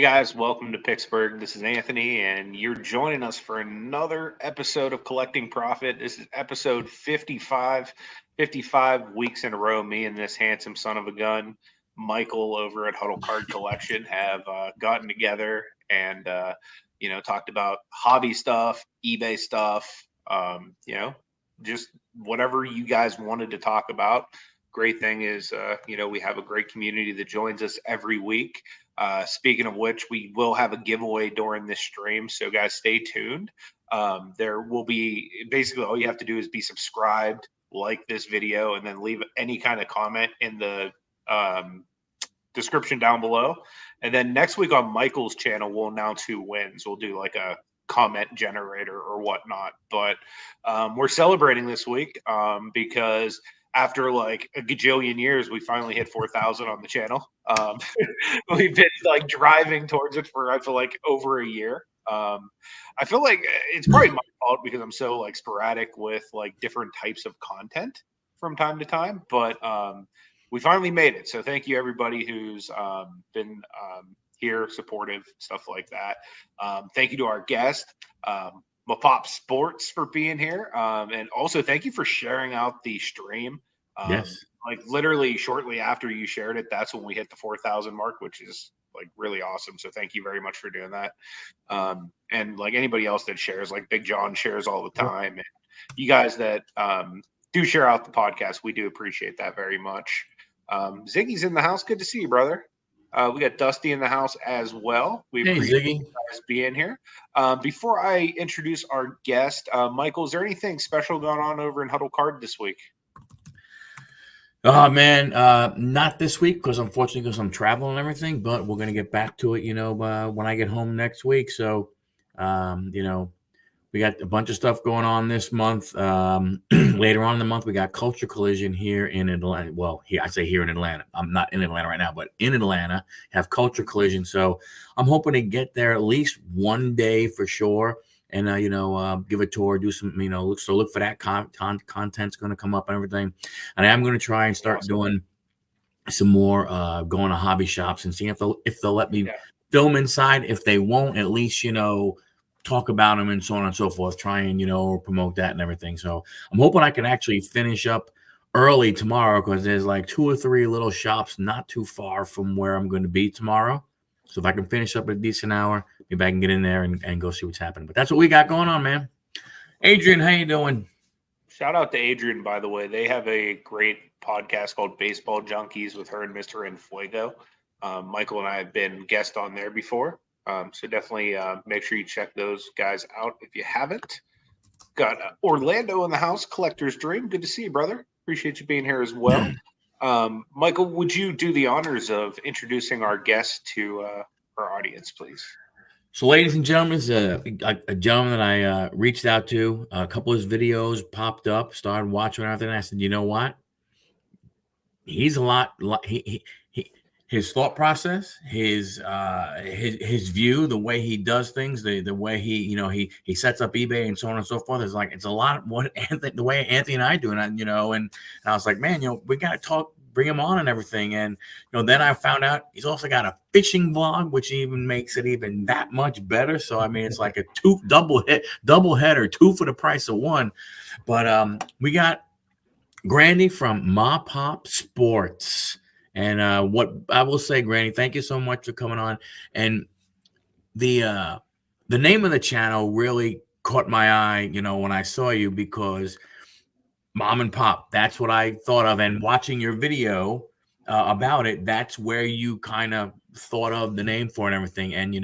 guys, welcome to Picksburgh. This is Anthony, and you're joining us for another episode of Collecting Profit. This is episode 55, 55 weeks in a row. Me and this handsome son of a gun, Michael, over at Huddle Card Collection, have gotten together and talked about hobby stuff, eBay stuff, just whatever you guys wanted to talk about. Great thing is, we have a great community that joins us every week. Speaking of which, we will have a giveaway during this stream, so guys, stay tuned. There will be basically all you have to do is be subscribed, like this video, and then leave any kind of comment in the description down below. And then next week on Michael's channel, we'll announce who wins. We'll do like a comment generator or whatnot. But we're celebrating this week because after like a gajillion years, we finally hit 4,000 on the channel. We've been like driving towards it for, I feel like, over a year. I feel like it's probably my fault because I'm so like sporadic with like different types of content from time to time, but we finally made it. So thank you everybody who's been here, supportive, stuff like that. Thank you to our guest, MaPoP Sports, for being here. And also thank you for sharing out the stream. Yes. Like literally shortly after you shared it, that's when we hit the 4,000 mark, which is like really awesome. So thank you very much for doing that. And like anybody else that shares, like Big John shares all the time. And you guys that do share out the podcast, we do appreciate that very much. Ziggy's in the house. Good to see you, brother. We got Dusty in the house as well. We appreciate you guys being here. Before I introduce our guest, Michael, is there anything special going on over in Huddle Card this week? Oh man, not this week because I'm traveling and everything. But we're gonna get back to it, when I get home next week. So, we got a bunch of stuff going on this month. Later on in the month, we got Culture Collision here in Atlanta. Well, here in Atlanta. I'm not in Atlanta right now, but in Atlanta, have Culture Collision. So I'm hoping to get there at least one day for sure. And, give a tour, do some, look for that content's going to come up and everything. And I am going to try and start doing some more, going to hobby shops and seeing if they'll let me film inside. If they won't, at least, talk about them and so on and so forth, try and, promote that and everything. So I'm hoping I can actually finish up early tomorrow because there's like 2 or 3 little shops not too far from where I'm going to be tomorrow. So if I can finish up a decent hour, maybe I can get in there and go see what's happening. But that's what we got going on, man. Adrian, how you doing? Shout out to Adrian, by the way. They have a great podcast called Baseball Junkies with her and Mr. Enfuego. Michael and I have been guests on there before. So definitely make sure you check those guys out if you haven't. Got Orlando in the house, Collector's Dream. Good to see you, brother. Appreciate you being here as well. Michael, would you do the honors of introducing our guest to our audience, please? So, ladies and gentlemen, a gentleman that I reached out to. A couple of his videos popped up, started watching everything. And I said, you know what? He's a lot. His thought process, his view, the way he does things, the way he sets up eBay and so on and so forth. It's a lot of what the way Anthony and I do, and I was like, man, we got to talk, bring him on and everything. And then I found out he's also got a fishing vlog, which even makes it even that much better. So I mean, it's like a double header, 2 for the price of 1. But we got Grandy from MaPoP Sports. And what I will say, Granny, thank you so much for coming on. And the name of the channel really caught my eye, when I saw you, because Mom and Pop, that's what I thought of. And watching your video about it, that's where you kind of thought of the name for it and everything. And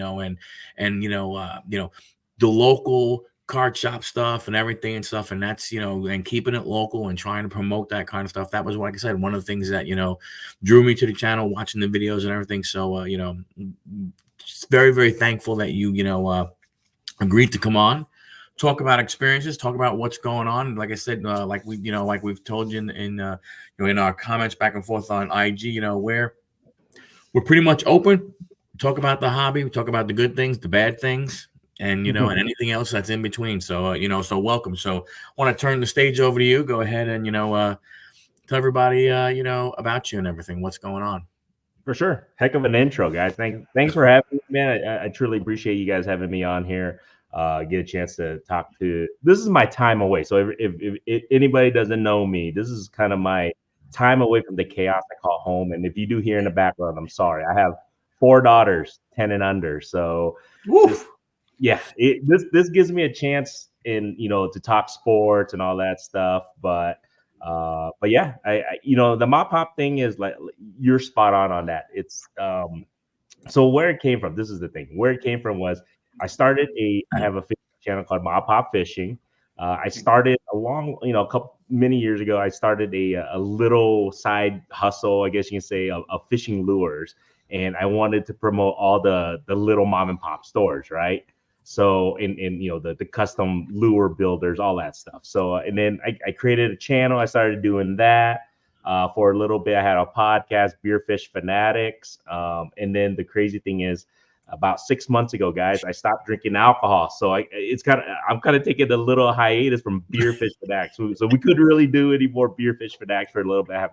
the local card shop stuff and everything and stuff, and that's and keeping it local and trying to promote that kind of stuff. That was, like I said, one of the things that drew me to the channel, watching the videos and everything. So very, very thankful that you agreed to come on, talk about experiences, talk about what's going on. Like I said, like we've told you in our comments back and forth on IG, we're pretty much open. Talk about the hobby, we talk about the good things, the bad things, and and anything else that's in between. So so welcome. So I want to turn the stage over to you. Go ahead and tell everybody about you and everything, what's going on. For sure. Heck of an intro, guys. Thanks for having me, man. I truly appreciate you guys having me on here. Get a chance to talk to. This is my time away. So if anybody doesn't know me, this is kind of my time away from the chaos I call home. And if you do hear in the background, I'm sorry. I have 4 daughters, 10 and under. So this gives me a chance to talk sports and all that stuff. But yeah, I the MaPoP thing is like you're spot on that. It's so where it came from. This is the thing. Where it came from was I have a fishing channel called MaPoP Fishing. I started a couple many years ago. I started a little side hustle, I guess you can say, of fishing lures, and I wanted to promote all the little mom and pop stores, right? So in the custom lure builders, all that stuff. So and then I created a channel. I started doing that for a little bit. I had a podcast, Beer Fish Fanatics, and then the crazy thing is, about 6 months ago, guys, I stopped drinking alcohol. So I'm kind of taking a little hiatus from Beer Fish Fanatics. So we couldn't really do any more Beer Fish Fanatics for a little bit. I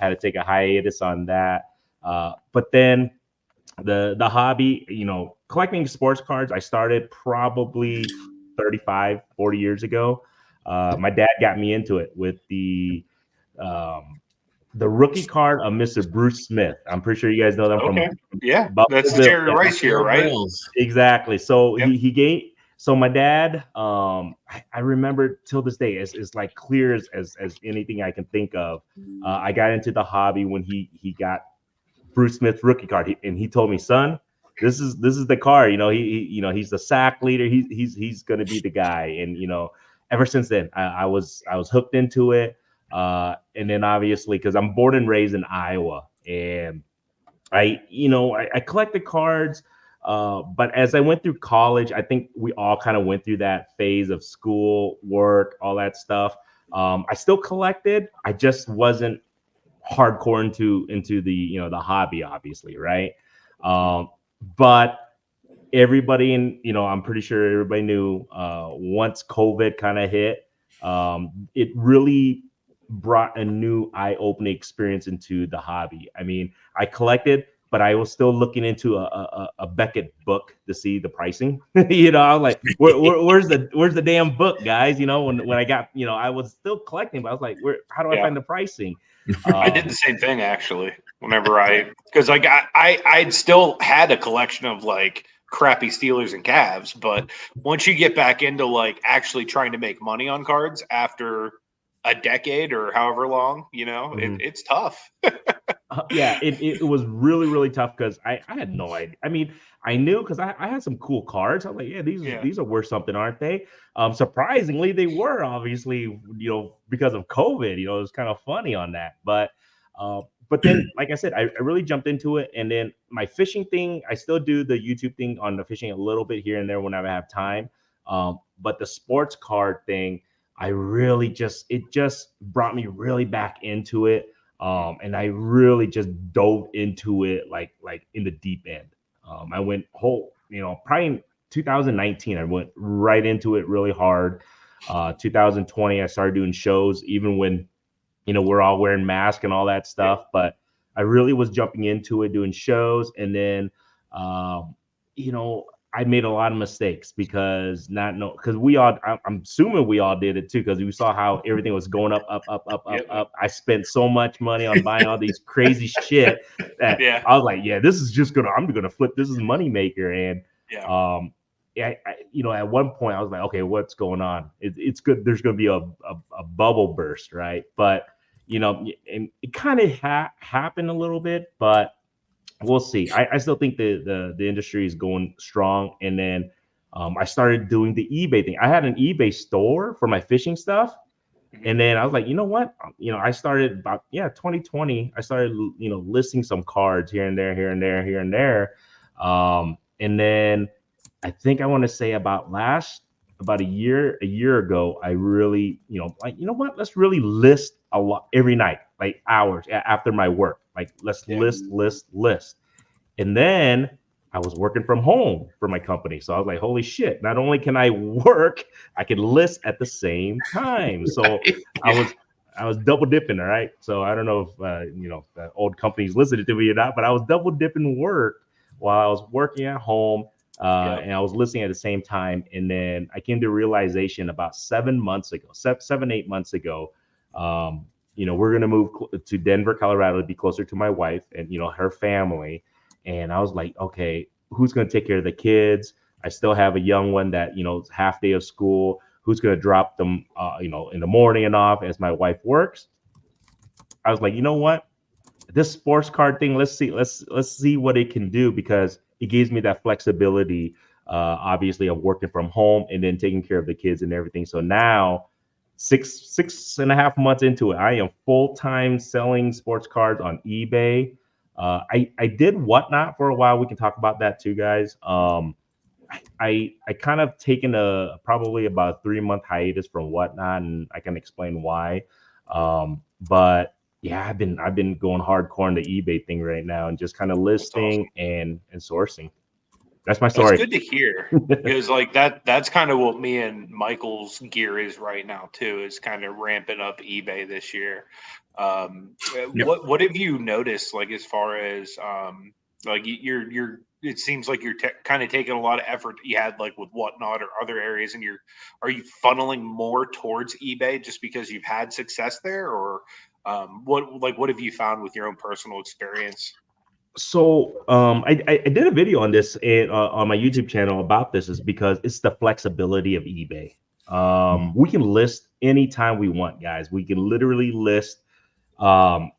had to take a hiatus on that. But then the hobby, collecting sports cards, I started probably 35, 40 years ago. My dad got me into it with the rookie card of Mr. Bruce Smith. I'm pretty sure you guys know them from that's Jerry Rice here, right? Exactly. So he gave. So my dad, I remember till this day, is like clear as anything I can think of. I got into the hobby when he got Bruce Smith rookie card, and he told me, son, this is the card. He's the sack leader. He's gonna be the guy. And ever since then, I was hooked into it. And then obviously, because I'm born and raised in Iowa, and I collected cards. But as I went through college, I think we all kind of went through that phase of school, work, all that stuff. I still collected. I just wasn't hardcore into the hobby, obviously, right? But everybody I'm pretty sure everybody knew once COVID kind of hit, it really brought a new eye-opening experience into the hobby. I mean, I collected, but I was still looking into a Beckett book to see the pricing. I was like, where's the damn book, guys? When I got, I was still collecting, but I was like, how do I find the pricing? I did the same thing actually. Because I'd still had a collection of like crappy Steelers and Cavs, but once you get back into like actually trying to make money on cards after a decade or however long, it's tough. It was really, really tough because I had no idea. I mean, I knew because I had some cool cards. I'm like, these are worth something, aren't they? Surprisingly, they were, obviously, because of COVID. It was kind of funny on that. But then, like I said, I really jumped into it. And then my fishing thing, I still do the YouTube thing on the fishing a little bit here and there whenever I have time. But the sports card thing, it just brought me really back into it. And I really just dove into it like in the deep end. I went probably in 2019, I went right into it really hard. 2020, I started doing shows, even when, we're all wearing masks and all that stuff. But I really was jumping into it, doing shows. And then, I made a lot of mistakes because I'm assuming we all did it too, because we saw how everything was going up. I spent so much money on buying all these crazy shit that I was like, I'm gonna flip. This is money maker. And at one point I was like, okay, what's going on? It's good. There's gonna be a bubble burst, right? But and it kind of happened a little bit, but we'll see. I still think the industry is going strong. And then I started doing the eBay thing. I had an eBay store for my fishing stuff. And then I was like, you know what? I started about 2020. I started listing some cards here and there. And then I think I want to say about a year ago, I really, let's really list a lot every night, like hours after my work. Like let's list. And then I was working from home for my company. So I was like, holy shit, not only can I work, I can list at the same time. So I was double dipping, all right. So I don't know if the old companies listening to me or not, but I was double dipping work while I was working at home, and I was listening at the same time. And then I came to realization about 7 months ago, 8 months ago. We're gonna move to Denver, Colorado, to be closer to my wife and her family. And I was like, okay, who's gonna take care of the kids? I still have a young one that half day of school. Who's going to drop them, in the morning and off as my wife works? I was like, you know what? This sports card thing, let's see what it can do, because it gives me that flexibility, obviously, of working from home and then taking care of the kids and everything. So now, 6.5 months into it, I am full-time selling sports cards on eBay. I did Whatnot for a while. We can talk about that too, guys. I kind of taken probably about a 3-month hiatus from Whatnot, and I can explain why. But yeah, I've been going hardcore on the eBay thing right now, and just kind of listing and sourcing. That's my story. That's good to hear, because that's kind of what me and Michael's gear is right now too, is kind of ramping up eBay this year. What have you noticed, as far as you're it seems like you're kind of taking a lot of effort you had with Whatnot or other areas, and are you funneling more towards eBay just because you've had success there, or what have you found with your own personal experience? So I did a video on this on my YouTube channel about this, is because it's the flexibility of eBay. We can list anytime we want, guys. We can literally list while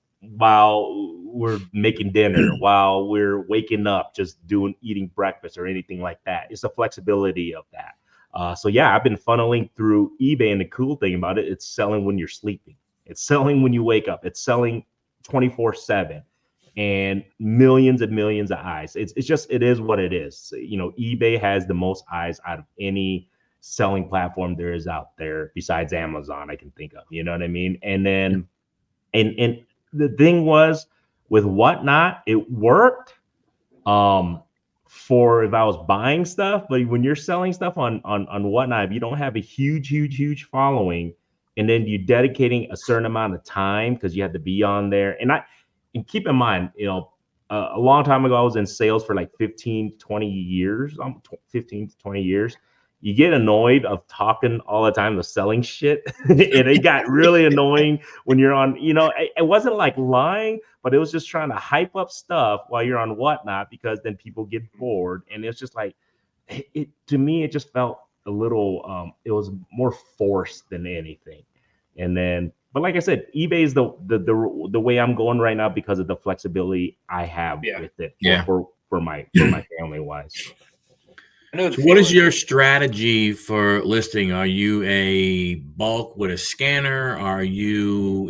we're making dinner, while we're waking up, just eating breakfast or anything like that. It's the flexibility of that. So yeah, I've been funneling through eBay, and the cool thing about it, it's selling when you're sleeping. It's selling when you wake up. It's selling 24/7. And millions and millions of eyes. It is what it is. eBay has the most eyes out of any selling platform there is out there besides Amazon I can think of. You know what I mean? And then, and the thing was with Whatnot, it worked for if I was buying stuff, but when you're selling stuff on Whatnot, if you don't have a huge following, and then you're dedicating a certain amount of time because you have to be on there, and keep in mind, a long time ago, I was in sales for 15 years. You get annoyed of talking all the time, the selling shit. And it got really annoying when you're on, it wasn't like lying, but it was just trying to hype up stuff while you're on Whatnot, because then people get bored. And it's just to me, it just felt a little, it was more forced than anything. And then, but like I said, eBay is the way I'm going right now because of the flexibility I have with it for my family wise. So what is your strategy for listing? Are you a bulk with a scanner? Are you,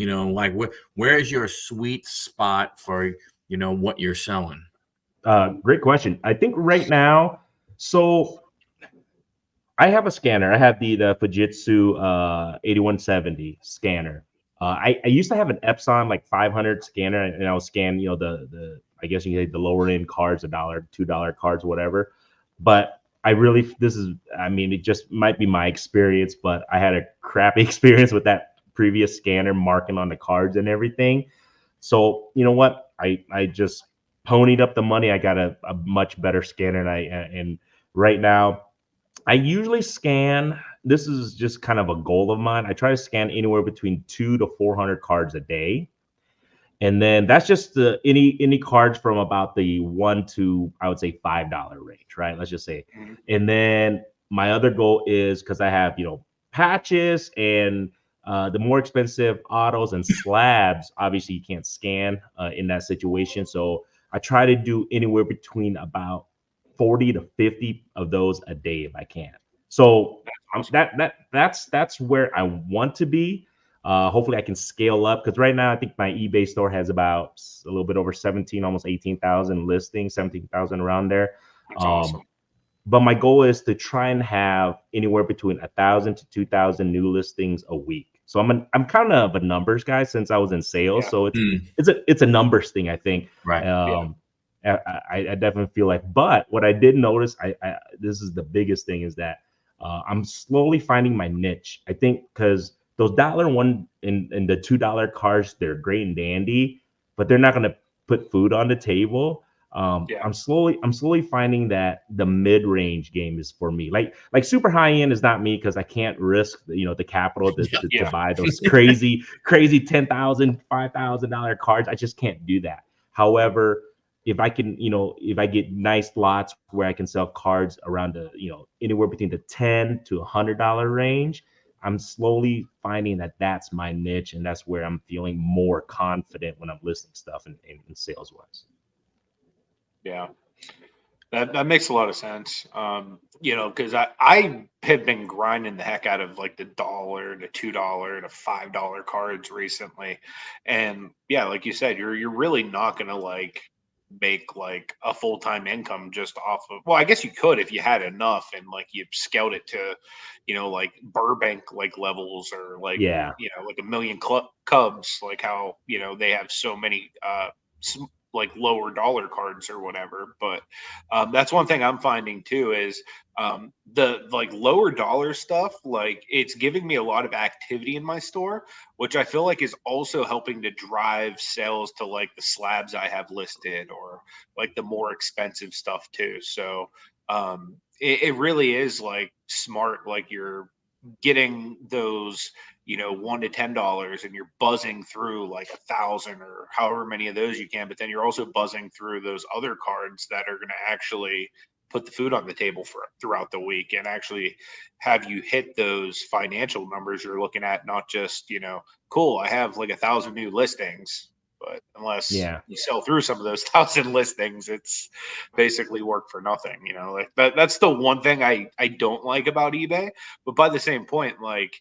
where is your sweet spot for, what you're selling? Great question. I think right now, so I have a scanner. I have the Fujitsu 8170 scanner. I used to have an Epson 500 scanner, and I was scanning, the I guess you can say the lower end cards, $1, $2 cards, whatever. But it just might be my experience, but I had a crappy experience with that previous scanner marking on the cards and everything. So you know what? I just ponied up the money. I got a much better scanner, and right now I usually scan. This is just kind of a goal of mine. I try to scan anywhere between 200 to 400 cards a day. And then that's just any cards from about the $1 to, I would say, $5 range, right? Let's just say. And then my other goal is, because I have, patches and the more expensive autos and slabs, obviously you can't scan in that situation. So I try to do anywhere between about 40 to 50 of those a day if I can. So that's where I want to be. Hopefully I can scale up, because right now I think my eBay store has about a little bit over 17, almost 18,000 listings, 17,000 around there. That's awesome. But my goal is to try and have anywhere between 1,000 to 2,000 new listings a week. So I'm kind of a numbers guy since I was in sales. So it's a numbers thing, I think. Right. I definitely feel but what I did notice, this is the biggest thing, is that I'm slowly finding my niche. I think because those $1 and the $2 cards, they're great and dandy, but they're not going to put food on the table. I'm slowly finding that the mid-range game is for me. Like super high end is not me because I can't risk the capital to buy those crazy $10,000, $5,000 cards. I just can't do that. However, if I can, if I get nice lots where I can sell cards around the, anywhere between the $10 to $100 range, I'm slowly finding that that's my niche, and that's where I'm feeling more confident when I'm listing stuff in sales wise. Yeah, that makes a lot of sense. Because I have been grinding the heck out of like the $1, the $2, the $5 cards recently, and yeah, like you said, you're really not gonna like make like a full-time income just off of, well, I guess you could if you had enough and like you scaled it to like Burbank like levels, or like like a million Cubs, like how they have so many like lower dollar cards or whatever. But that's one thing I'm finding too is the like lower dollar stuff, like it's giving me a lot of activity in my store, which I feel like is also helping to drive sales to like the slabs I have listed, or like the more expensive stuff too. So it really is like smart, like you're getting those $1 to $10 and you're buzzing through like 1,000 or however many of those you can, but then you're also buzzing through those other cards that are going to actually put the food on the table for throughout the week and actually have you hit those financial numbers you're looking at, not just cool, I have like 1,000 new listings, but unless you sell through some of those 1,000 listings, it's basically work for nothing. Like that's the one thing I don't like about eBay. But by the same point, like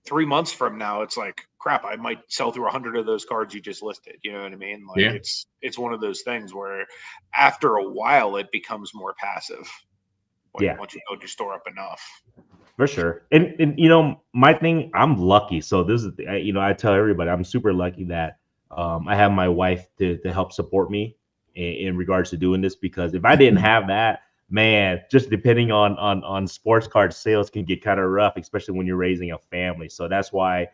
3 months from now, it's like, crap, I might sell through 100 of those cards you just listed. You know what I mean? Like it's one of those things where after a while it becomes more passive. Once you build your store up enough. For sure. And my thing, I'm lucky. So this is, I tell everybody I'm super lucky that I have my wife to help support me in regards to doing this, because if I didn't have that, man, just depending on sports card sales can get kind of rough, especially when you're raising a family. So that's why,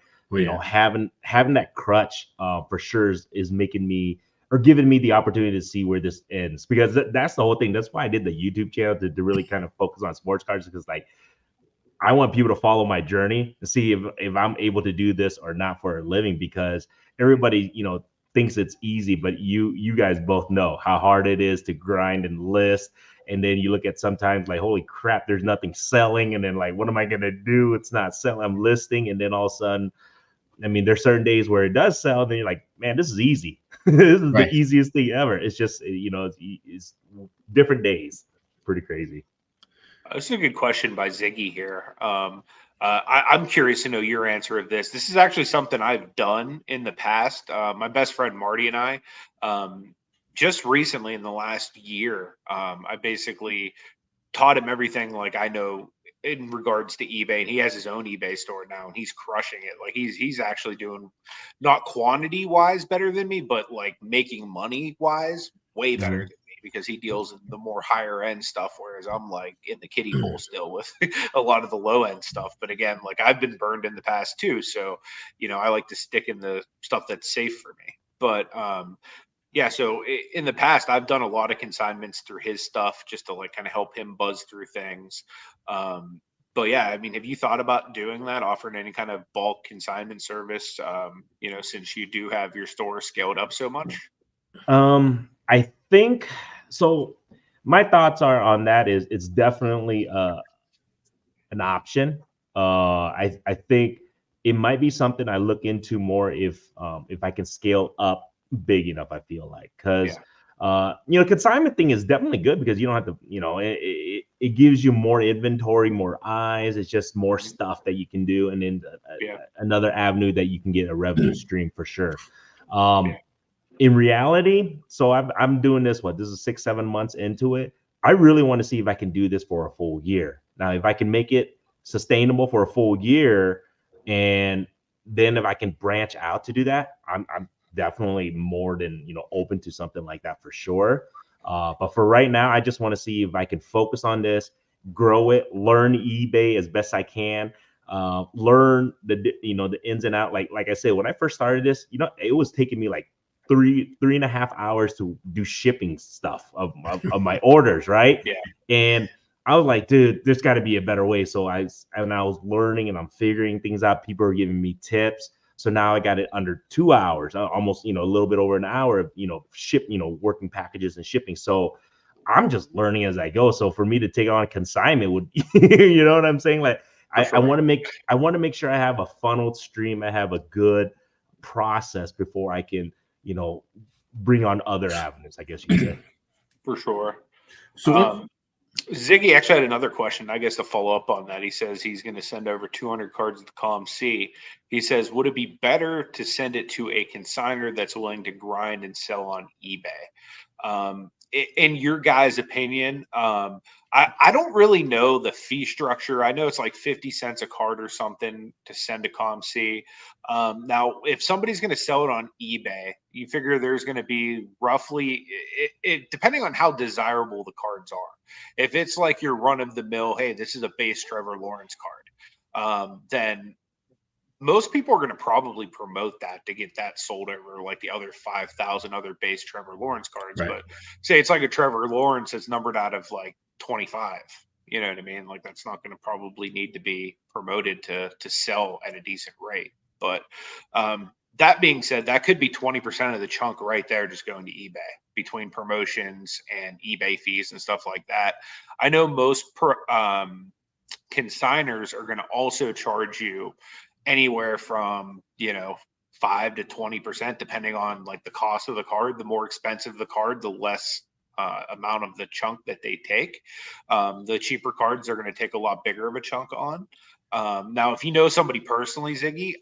having that crutch for sure is making me, or giving me the opportunity to see where this ends, because that's the whole thing. That's why I did the YouTube channel, to really kind of focus on sports cards, because like, I want people to follow my journey and see if I'm able to do this or not for a living, because everybody, thinks it's easy, but you guys both know how hard it is to grind and list. And then you look at sometimes like, holy crap, there's nothing selling. And then like, what am I going to do? It's not selling. I'm listing. And then all of a sudden, I mean, there's certain days where it does sell. And then you're like, man, this is easy. This is the easiest thing ever. It's just, it's different days. Pretty crazy. This is a good question by Ziggy here. I'm curious to know your answer of this. This is actually something I've done in the past. My best friend Marty and I, just recently in the last year, I basically taught him everything like I know in regards to eBay, and he has his own eBay store now, and he's crushing it. Like he's actually doing, not quantity wise better than me, but like making money wise way better than me, because he deals in the more higher end stuff, whereas I'm like in the kiddie pool still with a lot of the low end stuff. But again, like I've been burned in the past too, so I like to stick in the stuff that's safe for me. But yeah, so in the past, I've done a lot of consignments through his stuff just to like kind of help him buzz through things. But yeah, I mean, have you thought about doing that, offering any kind of bulk consignment service, since you do have your store scaled up so much? I think so. My thoughts are on that is it's definitely an option. I think it might be something I look into more if I can scale up big enough. I feel like, because consignment thing is definitely good, because you don't have to, it gives you more inventory, more eyes. It's just more stuff that you can do, and then another avenue that you can get a revenue stream for sure. In reality, so I'm doing this. This is 6-7 months into it. I really want to see if I can do this for a full year. Now, if I can make it sustainable for a full year, and then if I can branch out to do that, I'm definitely more than open to something like that for sure. But for right now, I just want to see if I can focus on this, grow it, learn eBay as best I can. learn the ins and out. Like I said, when I first started this, it was taking me like 3.5 hours to do shipping stuff of my orders, right? Yeah. And I was like, dude, there's got to be a better way. So I was learning and I'm figuring things out. People are giving me tips. So now I got it under 2 hours, almost, a little bit over an hour of, working packages and shipping. So I'm just learning as I go. So for me to take on consignment would, you know what I'm saying? Like I want to make sure I have a funneled stream. I have a good process before I can, bring on other avenues, I guess you could say. For sure. So Ziggy actually had another question, I guess, to follow up on that. He says he's going to send over 200 cards to column C. He says, would it be better to send it to a consignor that's willing to grind and sell on eBay? In your guys' opinion, I don't really know the fee structure. I know it's like 50 cents a card or something to send to ComC. Now, if somebody's going to sell it on eBay, you figure there's going to be roughly, depending on how desirable the cards are. If it's like your run of the mill, hey, this is a base Trevor Lawrence card, then most people are going to probably promote that to get that sold over like the other 5,000 other base Trevor Lawrence cards. Right. But say it's like a Trevor Lawrence that's numbered out of like 25. You know what I mean? Like that's not going to probably need to be promoted to sell at a decent rate. But that being said, that could be 20% of the chunk right there just going to eBay between promotions and eBay fees and stuff like that. I know most consigners are going to also charge you anywhere from 5 to 20%, depending on like the cost of the card. The more expensive the card, the less amount of the chunk that they take. The cheaper cards are going to take a lot bigger of a chunk on. Now, if you know somebody personally, Ziggy,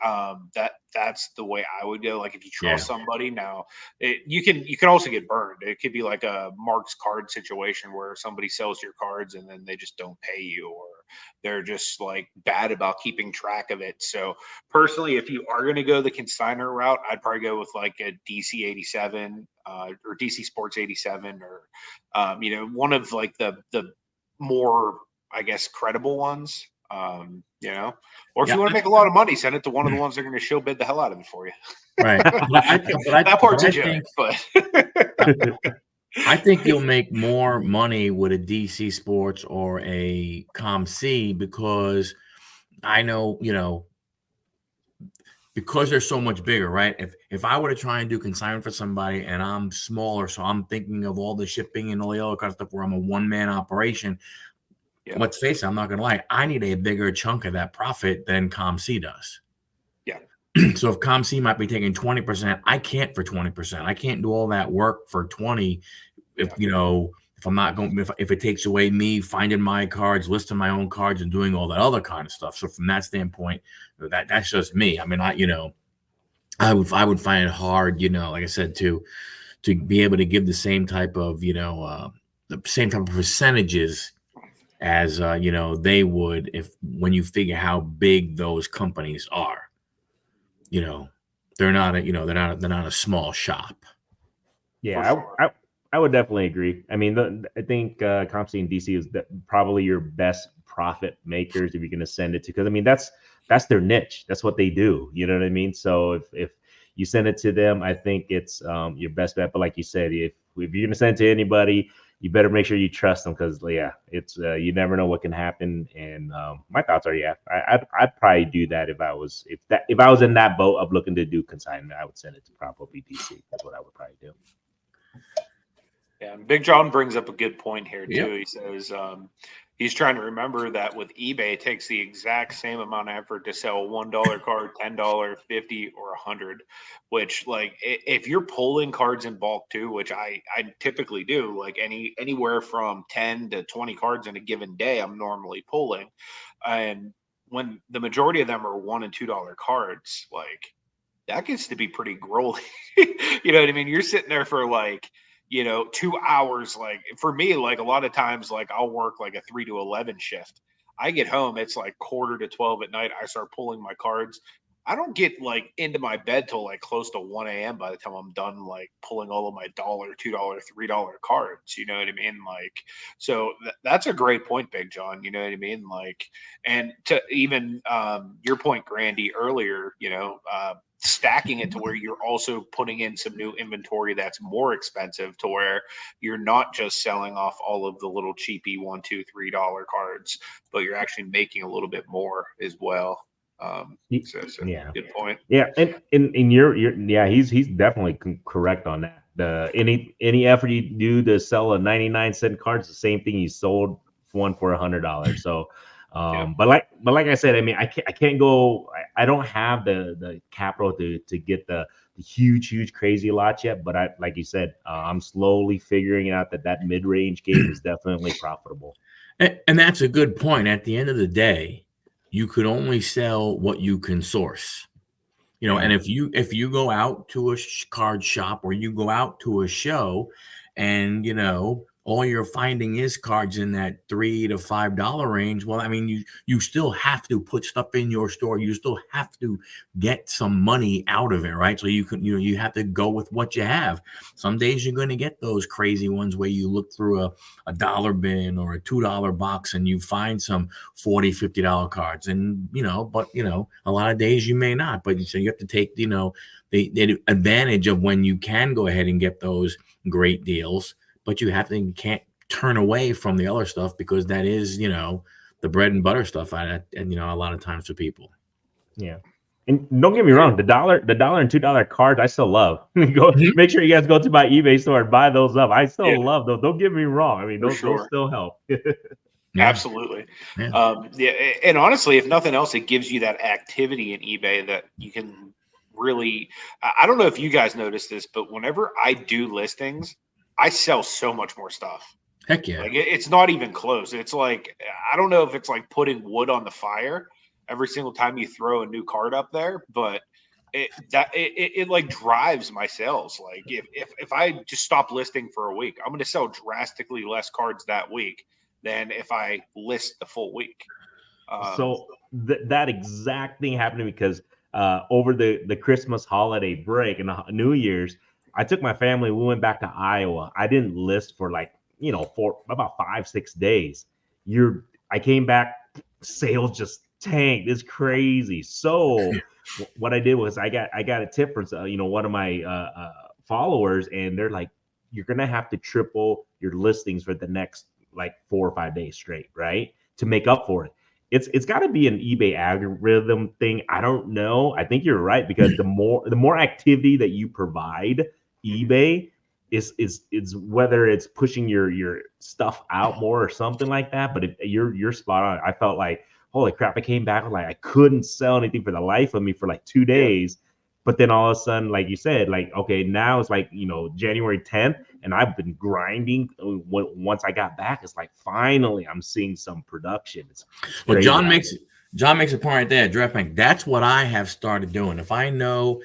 that's the way I would go. Like if you trust somebody, now you can also get burned. It could be like a Mark's card situation where somebody sells your cards and then they just don't pay you, or they're just like bad about keeping track of it. So personally, if you are going to go the consignor route, I'd probably go with like a DC 87 or DC Sports 87, or one of like the more, I guess, credible ones. Or if you want to make a lot of money, send it to one of the ones that are going to show bid the hell out of it for you. Right. That part's a joke, but I think you'll make more money with a DC Sports or a ComC because I know, because they're so much bigger, right? If I were to try and do consignment for somebody and I'm smaller, so I'm thinking of all the shipping and all the other kind of stuff where I'm a one-man operation, let's face it, I'm not going to lie, I need a bigger chunk of that profit than ComC does. Yeah. So if ComC might be taking 20%, I can't for 20%. I can't do all that work for 20 if I'm not going, if it takes away me finding my cards, listing my own cards, and doing all that other kind of stuff. So from that standpoint, that's just me. I mean, I would find it hard, like I said, to be able to give the same type of, the same type of percentages as they would when you figure how big those companies are. They're not a small shop. Yeah, I would definitely agree. I mean, I think ComC and DC is probably your best profit makers if you're going to send it to, because I mean that's their niche. That's what they do. You know what I mean? So if you send it to them, I think it's your best bet. But like you said, if you're going to send it to anybody, you better make sure you trust them, because it's you never know what can happen. And my thoughts are, I'd probably do that if I was in that boat of looking to do consignment. I would send it to probably DC. That's what I would probably do. Yeah, Big John brings up a good point here too. Yep. He says he's trying to remember that with eBay, it takes the exact same amount of effort to sell a $1 card, $10, $50, or $100. Which, like, if you're pulling cards in bulk too, which I typically do, like anywhere from 10 to 20 cards in a given day, I'm normally pulling, and when the majority of them are $1 and $2 cards, like that gets to be pretty growly. You know what I mean? You're sitting there for like 2 hours. Like for me, like a lot of times, like I'll work like a 3 to 11 shift. I get home, it's like quarter to 12 at night. I start pulling my cards. I don't get like into my bed till like close to 1 a.m. by the time I'm done like pulling all of my $1, $2, $3 cards. You know what I mean? Like, so that's a great point, Big John. You know what I mean? Like, and to even your point, Grandy, earlier, stacking it to where you're also putting in some new inventory that's more expensive, to where you're not just selling off all of the little cheapy $1, $2, $3 cards, but you're actually making a little bit more as well. So Yeah. good point. Yeah, and you're yeah, he's definitely correct on that. The any effort you do to sell a 99-cent card is the same thing you sold one for $100. So, Yeah. but like I said, I mean, I can't go. I don't have the capital to get the huge crazy lots yet. But I, like you said, I'm slowly figuring out that mid range game is definitely profitable. And that's a good point. At the end of the day, you could only sell what you can source. And Yeah. if you go out to a card shop, or you go out to a show, and all you're finding is cards in that $3 to $5 range, well, I mean, you still have to put stuff in your store. You still have to get some money out of it, right? So you have to go with what you have. Some days you're going to get those crazy ones where you look through a dollar bin or a $2 box and you find some $40, $50 cards, and but a lot of days you may not. But so you have to take the advantage of when you can go ahead and get those great deals. But you can't turn away from the other stuff, because that is the bread and butter stuff, and a lot of times for people. Yeah. And don't get me wrong, the $1 and $2 cards I still love. Make sure you guys go to my eBay store and buy those up. I still love those. Don't get me wrong. I mean, those still help. Yeah. Absolutely. Yeah. And honestly, if nothing else, it gives you that activity in eBay that you can really. I don't know if you guys notice this, but whenever I do listings, I sell so much more stuff. Heck yeah. Like it's not even close. It's like, I don't know if it's like putting wood on the fire every single time you throw a new card up there, but it like drives my sales. Like if I just stop listing for a week, I'm going to sell drastically less cards that week than if I list the full week. So that exact thing happened to me, because over the Christmas holiday break and the New Year's, I took my family. We went back to Iowa. I didn't list for for about 5-6 days. I came back, sales just tanked. It's crazy. So what I did was I got a tip from one of my followers, and they're like, you're gonna have to triple your listings for the next like 4 or 5 days straight, right, to make up for it. It's got to be an eBay algorithm thing. I don't know. I think you're right, because the more activity that you provide, eBay is whether it's pushing your stuff out more or something like that. But you're spot on. I felt like, holy crap, I came back like I couldn't sell anything for the life of me for like 2 days. But then all of a sudden, like you said, like, okay, now it's like, January 10th, and I've been grinding. Once I got back, it's like, finally, I'm seeing some production. It's well, John makes a point right there, Draft Bank. That's what I have started doing. If I know,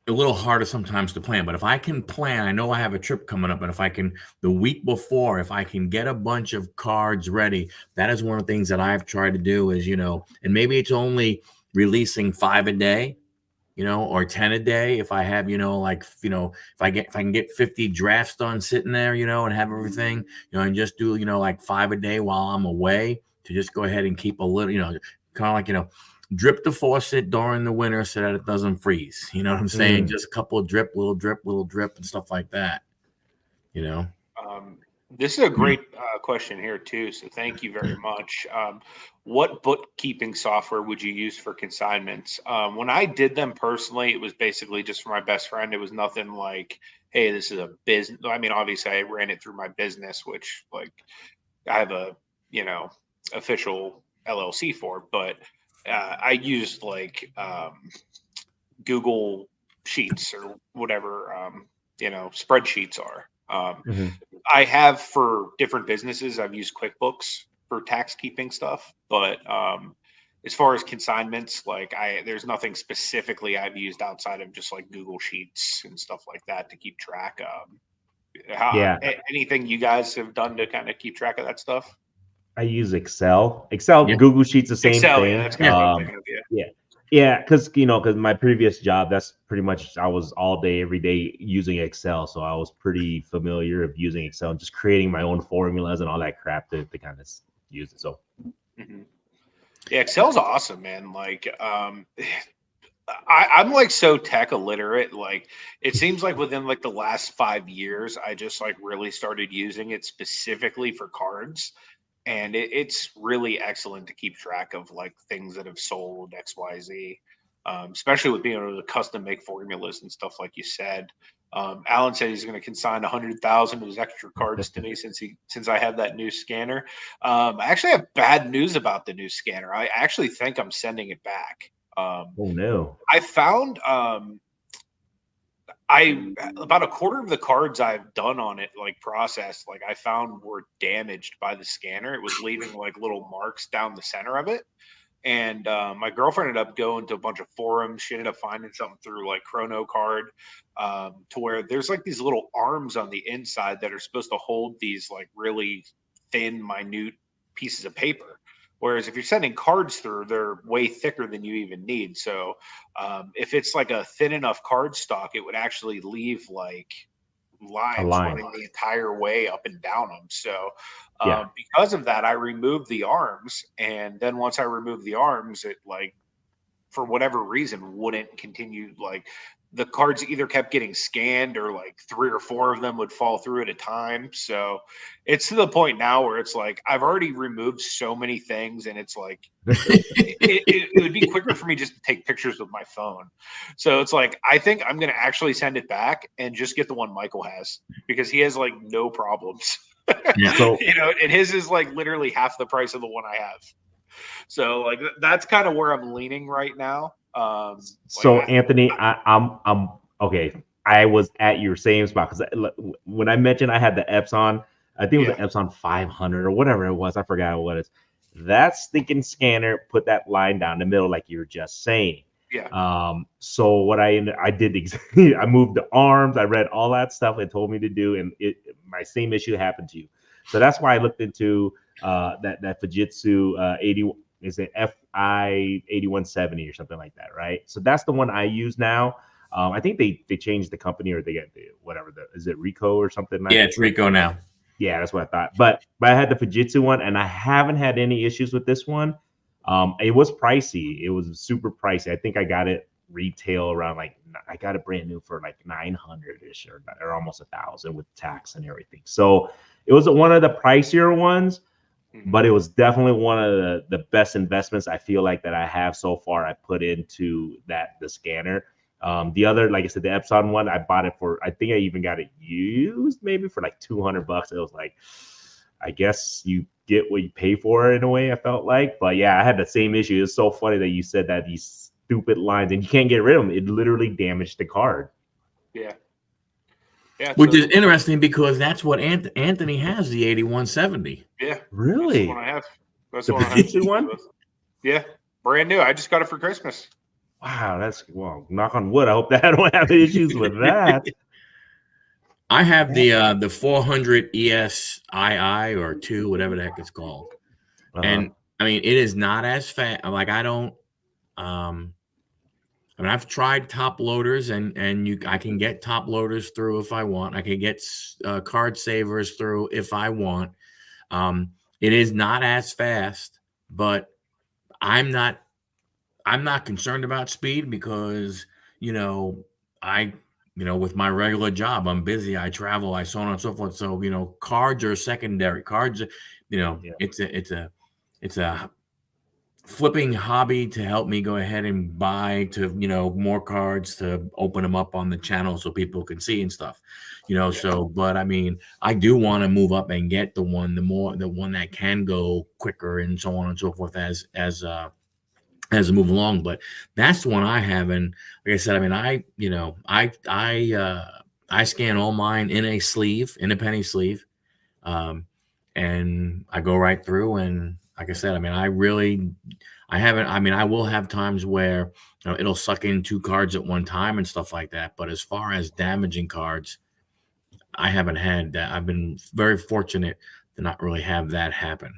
a little harder sometimes to plan, but if I can plan, I know I have a trip coming up, and if I can, the week before, if I can get a bunch of cards ready, that is one of the things that I've tried to do is, and maybe it's only releasing 5 a day, or 10 a day. If I have, if I can get 50 drafts done sitting there, and have everything, and just do, like 5 a day while I'm away, to just go ahead and keep a little, kind of like, drip the faucet during the winter so that it doesn't freeze. You know what I'm saying? Just a couple of little drip and stuff like that. This is a great question here too. So thank you very much. What bookkeeping software would you use for consignments? When I did them personally, it was basically just for my best friend. It was nothing like, hey, this is a business. I mean, obviously I ran it through my business, which like I have a, official LLC for, but I used like Google Sheets or whatever, spreadsheets are. I have for different businesses, I've used QuickBooks for tax keeping stuff, but as far as consignments, like there's nothing specifically I've used outside of just like Google Sheets and stuff like that to keep track of. Anything you guys have done to kind of keep track of that stuff? I use Excel. Excel, Yeah. Google Sheets, the same Excel, thing. yeah, that's kind of what I'm thinking of. Yeah. Yeah, because my previous job, that's pretty much I was all day, every day using Excel, so I was pretty familiar of using Excel and just creating my own formulas and all that crap to kind of use it. So Mhm. Yeah, Excel's awesome, man. Like, I'm like so tech illiterate. Like, it seems like within like the last 5 years, I just like really started using it specifically for cards, and it's really excellent to keep track of like things that have sold X, Y, Z. Especially with being able to custom make formulas and stuff like you said. Alan said he's going to consign 100,000 of his extra cards to me since I have that new scanner. I actually have bad news about the new scanner. I actually think I'm sending it back. oh no. I found I about a quarter of the cards I've done on it, like processed, like I found were damaged by the scanner. It was leaving like little marks down the center of it. And my girlfriend ended up going to a bunch of forums. She ended up finding something through like Chrono Card, to where there's like these little arms on the inside that are supposed to hold these like really thin, minute pieces of paper. Whereas if you're sending cards through, they're way thicker than you even need. So if it's like a thin enough card stock, it would actually leave like A lines line. running the entire way up and down them. So Yeah. because of that, I removed the arms. And then once I removed the arms, it like for whatever reason wouldn't continue. Like the cards either kept getting scanned or like 3 or 4 of them would fall through at a time. So it's to the point now where it's like I've already removed so many things, and it's like it would be quicker for me just to take pictures with my phone. So it's like I think I'm gonna actually send it back and just get the one Michael has, because he has like no problems. Yeah. So And his is like literally half the price of the one I have. So like that's kind of where I'm leaning right now. So Anthony, I'm okay. I was at your same spot because when I mentioned I had the Epson, I think it was Yeah. the Epson 500 or whatever it was. I forgot what it is. That stinking scanner put that line down the middle, like you were just saying. Yeah. So what I did exactly, I moved the arms, I read all that stuff it told me to do, and my same issue happened to you. So that's why I looked into that Fujitsu 80, is it FI 8170 or something like that, right? So that's the one I use now. I think they changed the company, or they get whatever is it Ricoh or something like Yeah, it's Rico now. Yeah, that's what I thought. But I had the Fujitsu one, and I haven't had any issues with this one. It was pricey. It was super pricey. I think I got it retail around like, I got it brand new for like 900-ish or almost 1,000 with tax and everything. So it was one of the pricier ones, but it was definitely one of the best investments I feel like that I have so far. I put into the scanner. The other, like I said, the Epson one, I bought it for, I think I even got it used maybe for like $200. It was like, I guess you get what you pay for in a way, I felt like. But yeah, I had the same issue. It's so funny that you said that, these stupid lines, and you can't get rid of them. It literally damaged the card. Yeah. Yeah. Which is interesting because that's what Anthony has, the 8170. Yeah. Really? That's the one I have. That's The the one I have. Fujitsu one? Yeah. Brand new. I just got it for Christmas. Wow, that's, well, knock on wood. I hope that I don't have issues with that. I have the 400 ESII or 2, whatever the heck it's called. And I mean, it is not as fast. Like I don't, I mean, I've tried top loaders, and I can get top loaders through if I want. I can get card savers through if I want. It is not as fast, but I'm not concerned about speed because, with my regular job, I'm busy, I travel, I so on and so forth. So, cards are secondary. Cards, Yeah. it's a flipping hobby to help me go ahead and buy more cards to open them up on the channel so people can see and stuff, So, but I mean, I do want to move up and get the one that can go quicker and so on and so forth as I move along. But that's the one I have. And like I said, I mean, I scan all mine in a penny sleeve. And I go right through. And like I said, I mean, I will have times where, it'll suck in 2 cards at one time and stuff like that. But as far as damaging cards, I haven't had that. I've been very fortunate to not really have that happen.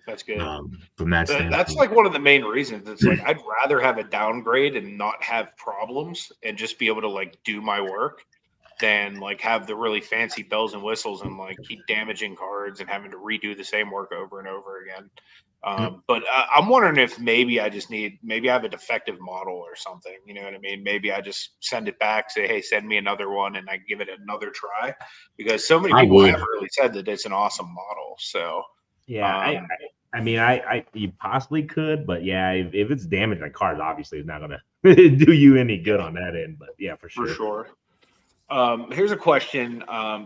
That's good. From that standpoint. That's like one of the main reasons. It's like I'd rather have a downgrade and not have problems and just be able to like do my work than like have the really fancy bells and whistles and like keep damaging cards and having to redo the same work over and over again. But I'm wondering if maybe I have a defective model or something. You know what I mean? Maybe I just send it back, say, hey, send me another one, and I give it another try, because so many people have really said that it's an awesome model. So yeah, I mean, you possibly could, but yeah, if it's damaged like cards, obviously it's not gonna do you any good on that end. But yeah, for sure. For sure. Here's a question.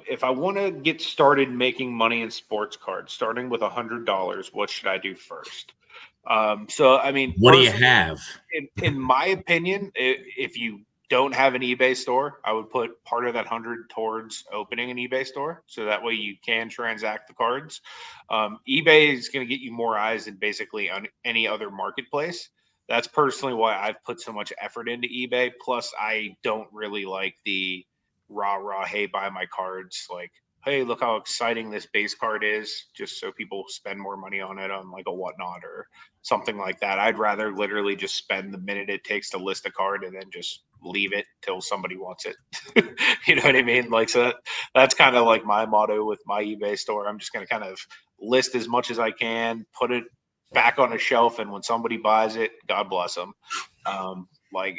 If I want to get started making money in sports cards, starting with $100, what should I do first? So, I mean, what do you have? In my opinion, if you don't have an eBay store, I would put part of that 100 towards opening an eBay store, so that way you can transact the cards. eBay is going to get you more eyes than basically on any other marketplace. That's personally why I've put so much effort into eBay. Plus, I don't really like the rah, hey, buy my cards. Like, hey, look how exciting this base card is, just so people spend more money on it on like a whatnot or something like that. I'd rather literally just spend the minute it takes to list a card and then just leave it till somebody wants it. You know what I mean? Like, so that's kind of like my motto with my eBay store. I'm just going to kind of list as much as I can, put it back on a shelf, and when somebody buys it, God bless them. Like,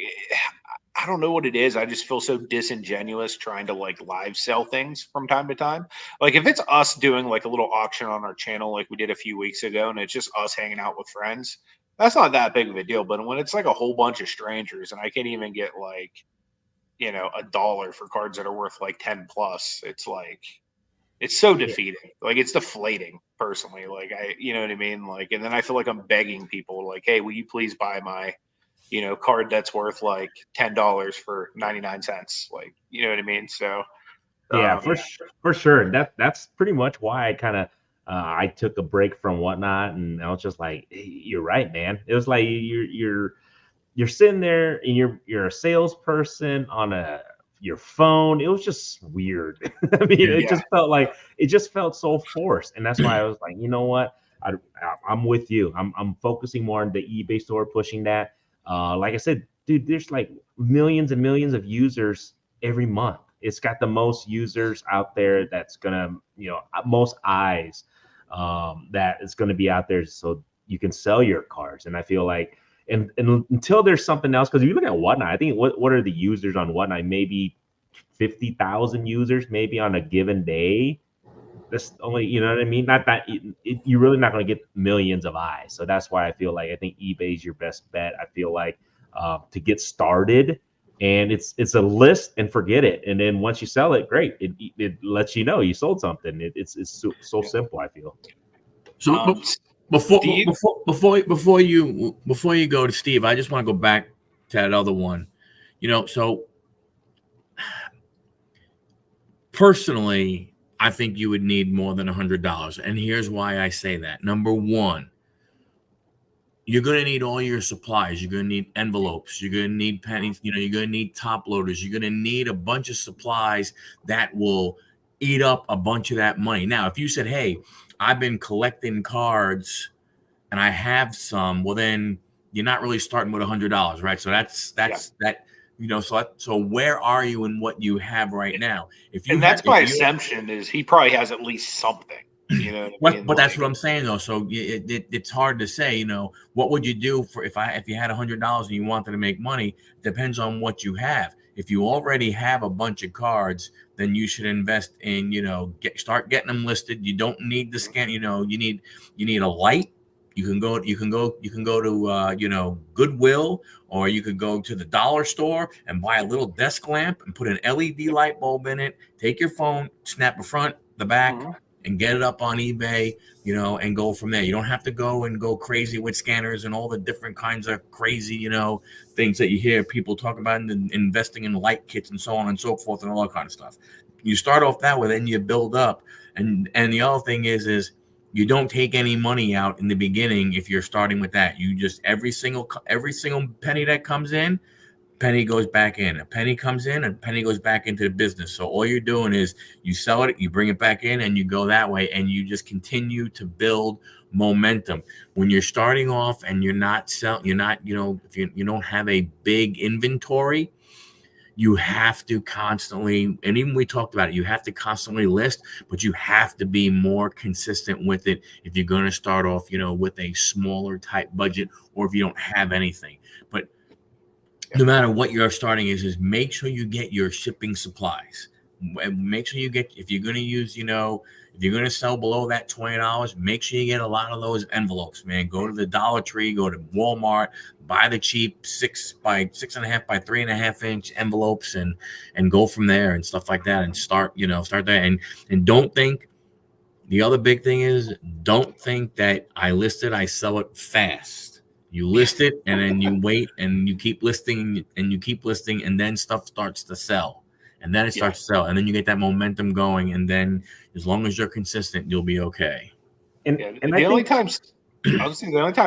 I don't know what it is. I just feel so disingenuous trying to like live sell things from time to time. Like, if it's us doing like a little auction on our channel, like we did a few weeks ago, and it's just us hanging out with friends, that's not that big of a deal. But when it's like a whole bunch of strangers and I can't even get like, you know, $1 for cards that are worth like 10 plus, it's like, it's so defeating. Like, it's deflating personally. Like, you know what I mean? Like, and then I feel like I'm begging people like, hey, will you please buy my, you know, card that's worth like $10 for 99 cents. Like, you know what I mean? So yeah, for sure. That's pretty much why I kind of I took a break from Whatnot, and I was just like, hey, you're right, man. It was like you're sitting there and you're a salesperson on your phone. It was just weird. I mean, it just felt so forced, and that's why I was like, you know what? I'm with you. I'm focusing more on the eBay store, pushing that. Like I said, dude, there's like millions and millions of users every month. It's got the most users out there. That's gonna, you know, most eyes that is gonna be out there, so you can sell your cards. And I feel like, and until there's something else, because you look at Whatnot, I think what are the users on Whatnot? Maybe 50,000 users, maybe on a given day. That's only, you know what I mean? Not that you're really not going to get millions of eyes. So that's why I feel like I think eBay is your best bet. I feel like to get started, and it's a list and forget it. And then once you sell it, great. It lets you know you sold something. It's so simple, I feel. So before you go to Steve, I just want to go back to that other one. You know, so personally, I think you would need more than $100. And here's why I say that. Number one, you're going to need all your supplies. You're going to need envelopes. You're going to need pennies. You know, you're going to need top loaders. You're going to need a bunch of supplies that will eat up a bunch of that money. Now, if you said, hey, I've been collecting cards and I have some, well, then you're not really starting with $100, right? So that's that. You know, so where are you in what you have right now? That's my assumption is he probably has at least something. You know what I mean? But that's what I'm saying though. So it's hard to say. You know, what would you do for if you had $100 and you wanted to make money? Depends on what you have. If you already have a bunch of cards, then you should invest in, you know, start getting them listed. You don't need the scan. You know, you need a light. You can go to you know, Goodwill, or you could go to the dollar store and buy a little desk lamp and put an LED light bulb in it. Take your phone, snap the front, the back, and get it up on eBay, you know, and go from there. You don't have to go crazy with scanners and all the different kinds of crazy, you know, things that you hear people talk about, and investing in light kits and so on and so forth and all that kind of stuff. You start off that way, then you build up. And the other thing is you don't take any money out in the beginning if you're starting with that. You just every single penny that comes in, penny goes back in. A penny comes in, and a penny goes back into the business. So all you're doing is you sell it, you bring it back in, and you go that way, and you just continue to build momentum. When you're starting off and you're not, if you don't have a big inventory, you have to constantly, and even we talked about it, you have to constantly list, but you have to be more consistent with it if you're going to start off, with a smaller type budget, or if you don't have anything. But no matter what your starting is make sure you get your shipping supplies. Make sure you get, if you're going to use, if you're going to sell below that $20, make sure you get a lot of those envelopes, man. Go to the Dollar Tree, go to Walmart, buy the cheap 6 by 6.5 by 3.5 inch envelopes and go from there and stuff like that, and start there. And don't think, the other big thing is, don't think that I sell it fast. You list it, and then you wait, and you keep listing, and then stuff starts to sell, and then it starts to sell, and then you get that momentum going, and then as long as you're consistent, you'll be okay. And the only time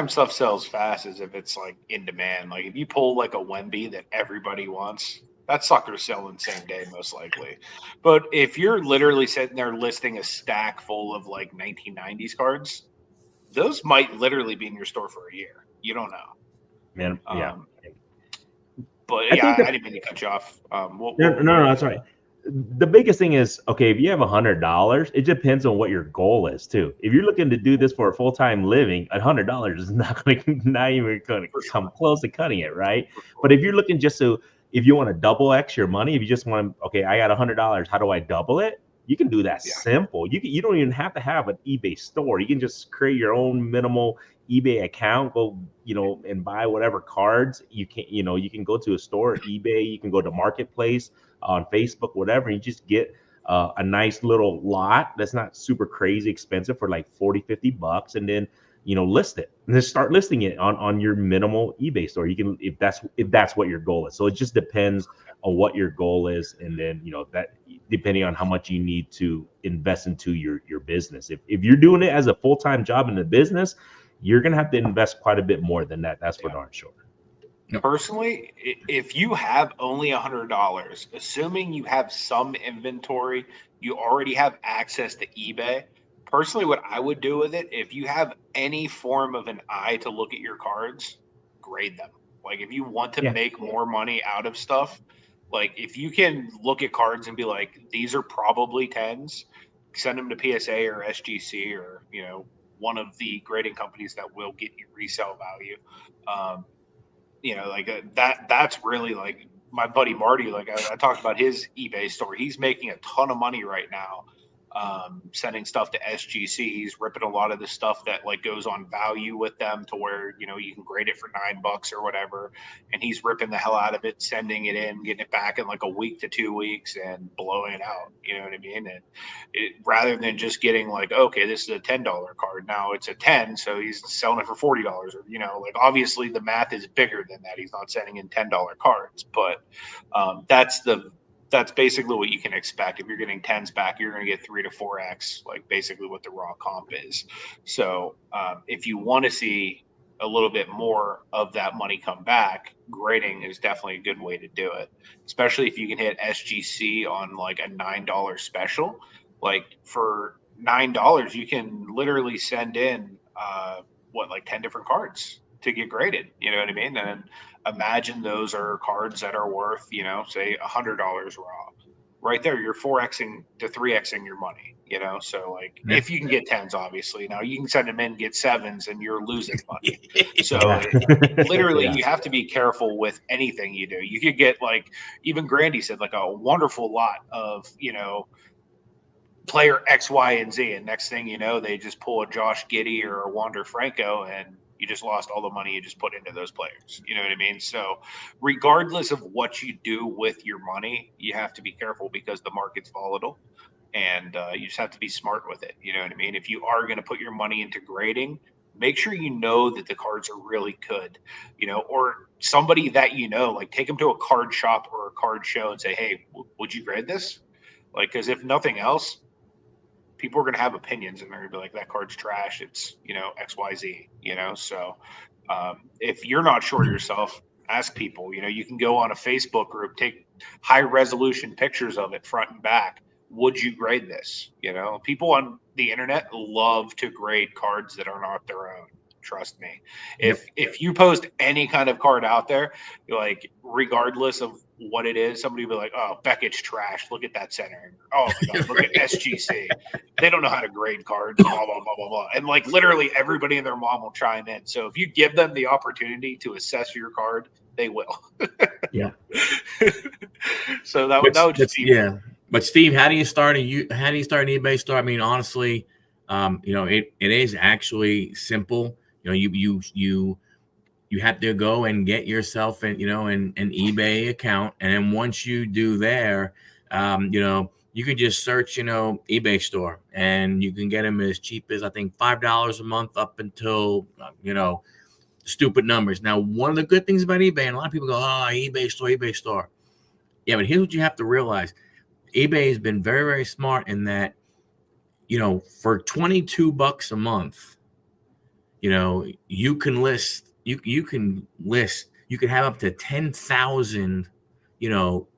stuff sells fast is if it's like in demand. Like if you pull like a Wemby that everybody wants, that sucker's selling same day most likely. But if you're literally sitting there listing a stack full of like 1990s cards, those might literally be in your store for a year. You don't know. Man, yeah. But I didn't mean to cut you off. No, that's right. The biggest thing is, okay, if you have $100, it depends on what your goal is too. If you're looking to do this for a full-time living, $100 is not even going to come close to cutting it, right? But if you're looking if you want to double X your money, if you just want to, okay, I got $100, how do I double it? You can do that simple. You don't even have to have an eBay store. You can just create your own minimal eBay account, go, and buy whatever cards you can. You can go to a store, eBay, you can go to Marketplace on Facebook, whatever, and you just get a nice little lot that's not super crazy expensive for like $40-$50, and then list it, and then start listing it on your minimal eBay store. You can, if that's what your goal is. So it just depends on what your goal is, and then that, depending on how much you need to invest into your business. If you're doing it as a full-time job in the business, you're gonna have to invest quite a bit more than that. That's for darn sure. Personally, if you have only $100, assuming you have some inventory, you already have access to eBay. Personally, what I would do with it, if you have any form of an eye to look at your cards, grade them. Like if you want to make more money out of stuff, like if you can look at cards and be like, these are probably 10s, send them to PSA or SGC or, one of the grading companies that will get you resale value. That's really like my buddy Marty. Like I talked about his eBay store. He's making a ton of money right now, sending stuff to SGC. He's ripping a lot of the stuff that like goes on value with them to where, you can grade it for $9 or whatever. And he's ripping the hell out of it, sending it in, getting it back in like a week to 2 weeks and blowing it out. You know what I mean? And rather than just getting like, okay, this is a $10 card. Now it's a 10. So he's selling it for $40 or, like obviously the math is bigger than that. He's not sending in $10 cards, but that's basically what you can expect. If you're getting 10s back, you're going to get 3 to 4x, like basically what the raw comp is. So if you want to see a little bit more of that money come back, grading is definitely a good way to do it, especially if you can hit SGC on like a $9 special. Like for $9, you can literally send in like 10 different cards to get graded. You know what I mean? And imagine those are cards that are worth, say $100 raw. Right there, you're 4xing to 3xing your money. So like if you can get 10s, obviously. Now you can send them in, get 7s, and you're losing money. So literally, you have to be careful with anything you do. You could get like, even Grandy said, like a wonderful lot of player X, Y, and Z, and next thing you know, they just pull a Josh Giddey or a Wander Franco, and you just lost all the money you just put into those players. You know what I mean? So regardless of what you do with your money, you have to be careful because the market's volatile, and you just have to be smart with it. You know what I mean? If you are going to put your money into grading, make sure you know that the cards are really good, or somebody that like take them to a card shop or a card show and say, hey, would you grade this? Like, because if nothing else, people are going to have opinions and they're going to be like, that card's trash. It's, XYZ, so if you're not sure yourself, Ask people. You can go on a Facebook group, take high resolution pictures of it front and back. Would you grade this? People on the internet love to grade cards that are not their own. Trust me. If you post any kind of card out there, like regardless of what it is, somebody will be like, "Oh, Beckett's trash. Look at that center. Oh my God, look at SGC. They don't know how to grade cards." Blah blah blah blah blah. And like literally everybody and their mom will chime in. So if you give them the opportunity to assess your card, they will. Yeah. So that would just be yeah. But Steve, how do you start an eBay store? I mean, honestly, it is actually simple. You have to go and get yourself an eBay account, and then once you do there, you can just search eBay store, and you can get them as cheap as I think $5 a month up until stupid numbers. Now, one of the good things about eBay, and a lot of people go, "Oh, eBay store." Yeah, but here's what you have to realize: eBay has been very, very smart in that, for $22 a month, you can list. You can have up to 10,000,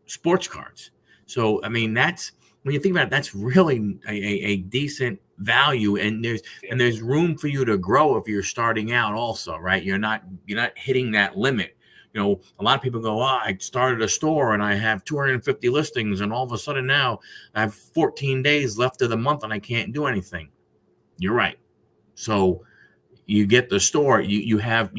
sports cards. So, I mean, that's when you think about it, that's really a decent value, and there's room for you to grow if you're starting out also, right? You're not hitting that limit. A lot of people go, "Oh, I started a store and I have 250 listings, and all of a sudden now I have 14 days left of the month and I can't do anything." You're right. So you get the store, you have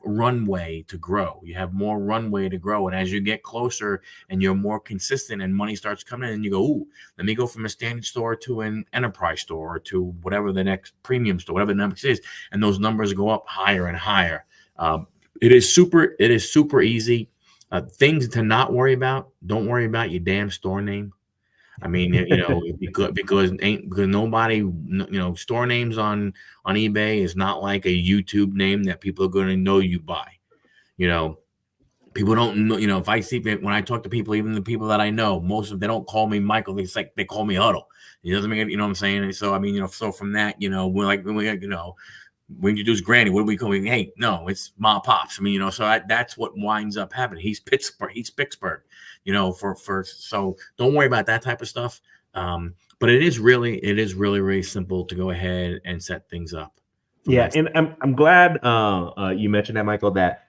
runway to grow. You have more runway to grow. And as you get closer and you're more consistent and money starts coming in, and you go, "Ooh, let me go from a standard store to an enterprise store, or to whatever the next premium store, whatever the number is." And those numbers go up higher and higher. It is super easy. Things to not worry about. Don't worry about your damn store name. I mean, because nobody, store names on eBay is not like a YouTube name that people are going to know you by. People don't know. If I see when I talk to people, even the people that I know, most of them, they don't call me Michael. They call me Huddle. You know what I'm saying? And so I mean, so from that, we're like, we introduce Granny, what do we call him? Hey, no, it's MaPops. I mean, so that's what winds up happening. He's Picksburgh, so don't worry about that type of stuff. But it is really, really simple to go ahead and set things up. Yeah, and I'm glad you mentioned that, Michael, that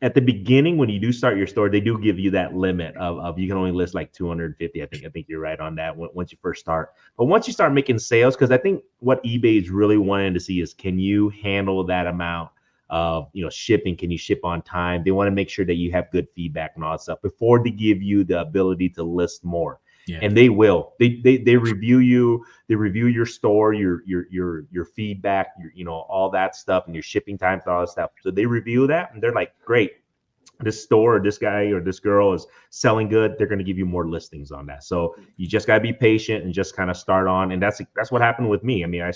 at the beginning, when you do start your store, they do give you that limit of you can only list like 250. I think you're right on that once you first start. But once you start making sales, because I think what eBay is really wanting to see is, can you handle that amount of shipping? Can you ship on time? They want to make sure that you have good feedback and all that stuff before they give you the ability to list more. Yeah. And they will. They review you. They review your store, your feedback, all that stuff, and your shipping times, all that stuff. So they review that, and they're like, "Great, this store or this guy or this girl is selling good." They're going to give you more listings on that. So you just got to be patient and just kind of start on. And that's what happened with me. I mean, I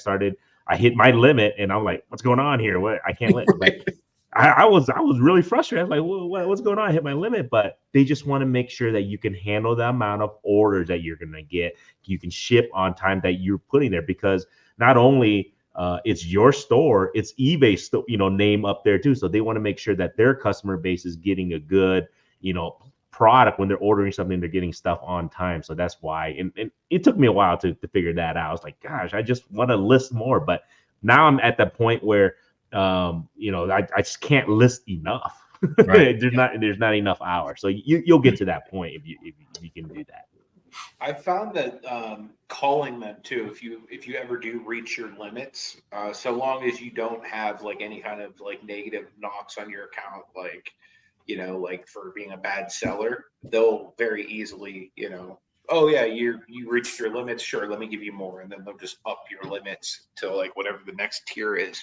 hit my limit, and I'm like, "What's going on here? What? I can't list." Like, I was really frustrated. I was like, what's going on? I hit my limit. But they just want to make sure that you can handle the amount of orders that you're going to get. You can ship on time that you're putting there, because not only it's your store, it's eBay name up there too. So they want to make sure that their customer base is getting a good, product when they're ordering something. They're getting stuff on time. So that's why. And it took me a while to figure that out. I was like, gosh, I just want to list more. But now I'm at the point where I just can't list enough. Right. there's not enough hours. So you'll get to that point if you can do that. I found that calling them too, if you ever do reach your limits, so long as you don't have like any kind of like negative knocks on your account, like like for being a bad seller, they'll very easily, "Oh yeah, you reached your limits, sure, let me give you more," and then they'll just up your limits to like whatever the next tier is.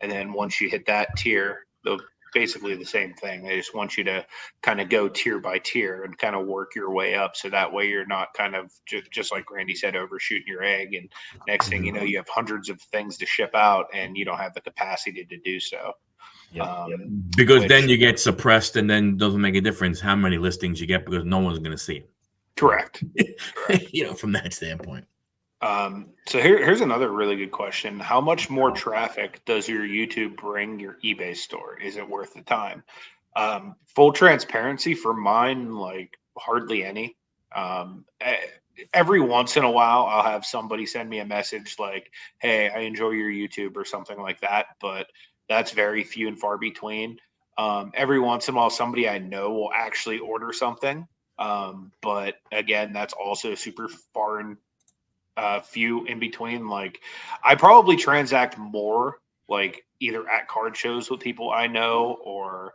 And then once you hit that tier, they'll basically the same thing. They just want you to kind of go tier by tier and kind of work your way up. So that way you're not kind of just like Randy said, overshooting your egg. And next thing you know, you have hundreds of things to ship out and you don't have the capacity to do so. Because then you get suppressed, and then it doesn't make a difference how many listings you get, because no one's going to see it. Correct. From that standpoint. So here's another really good question. How much more traffic does your YouTube bring your eBay store? Is it worth the time? Full transparency for mine, like hardly any. Every once in a while, I'll have somebody send me a message like, "Hey, I enjoy your YouTube" or something like that, but that's very few and far between. Every once in a while, somebody I know will actually order something, but again, that's also super far and few in between. Like, I probably transact more like either at card shows with people I know or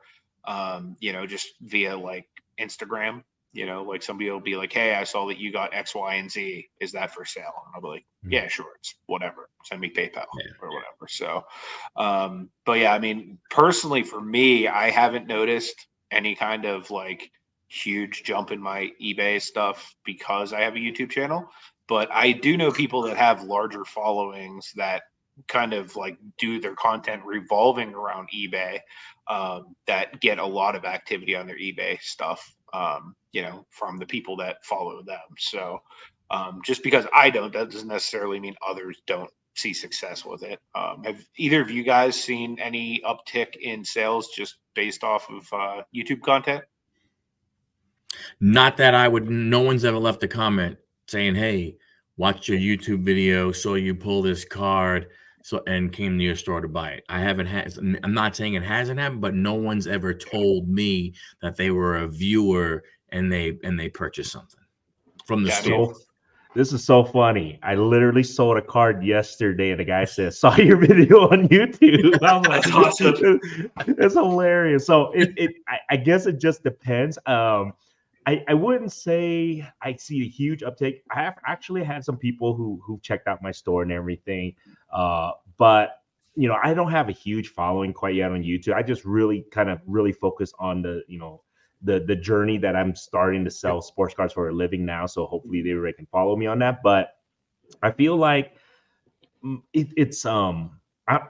just via like Instagram. Like somebody will be like, "Hey, I saw that you got X, Y, and Z. Is that for sale?" And I'll be like, "Yeah, sure. It's whatever. Send me PayPal or whatever." So, but yeah, I mean, personally for me, I haven't noticed any kind of like huge jump in my eBay stuff because I have a YouTube channel. But I do know people that have larger followings that kind of like do their content revolving around eBay, that get a lot of activity on their eBay stuff, from the people that follow them. So just because I don't, that doesn't necessarily mean others don't see success with it. Have either of you guys seen any uptick in sales just based off of YouTube content? Not that I would. No one's ever left a comment saying, "Hey, watched your YouTube video, saw you pull this card, so and came to your store to buy it." I haven't had. I'm not saying it hasn't happened, but no one's ever told me that they were a viewer and they purchased something from the store. This is so funny. I literally sold a card yesterday, and the guy said, "Saw your video on YouTube." I'm like, That's awesome. It's hilarious. So I guess it just depends. I wouldn't say I see a huge uptake. I have actually had some people who checked out my store and everything, but I don't have a huge following quite yet on YouTube. I just really focus on the journey that I'm starting to sell sports cards for a living now. So hopefully they can follow me on that. But I feel like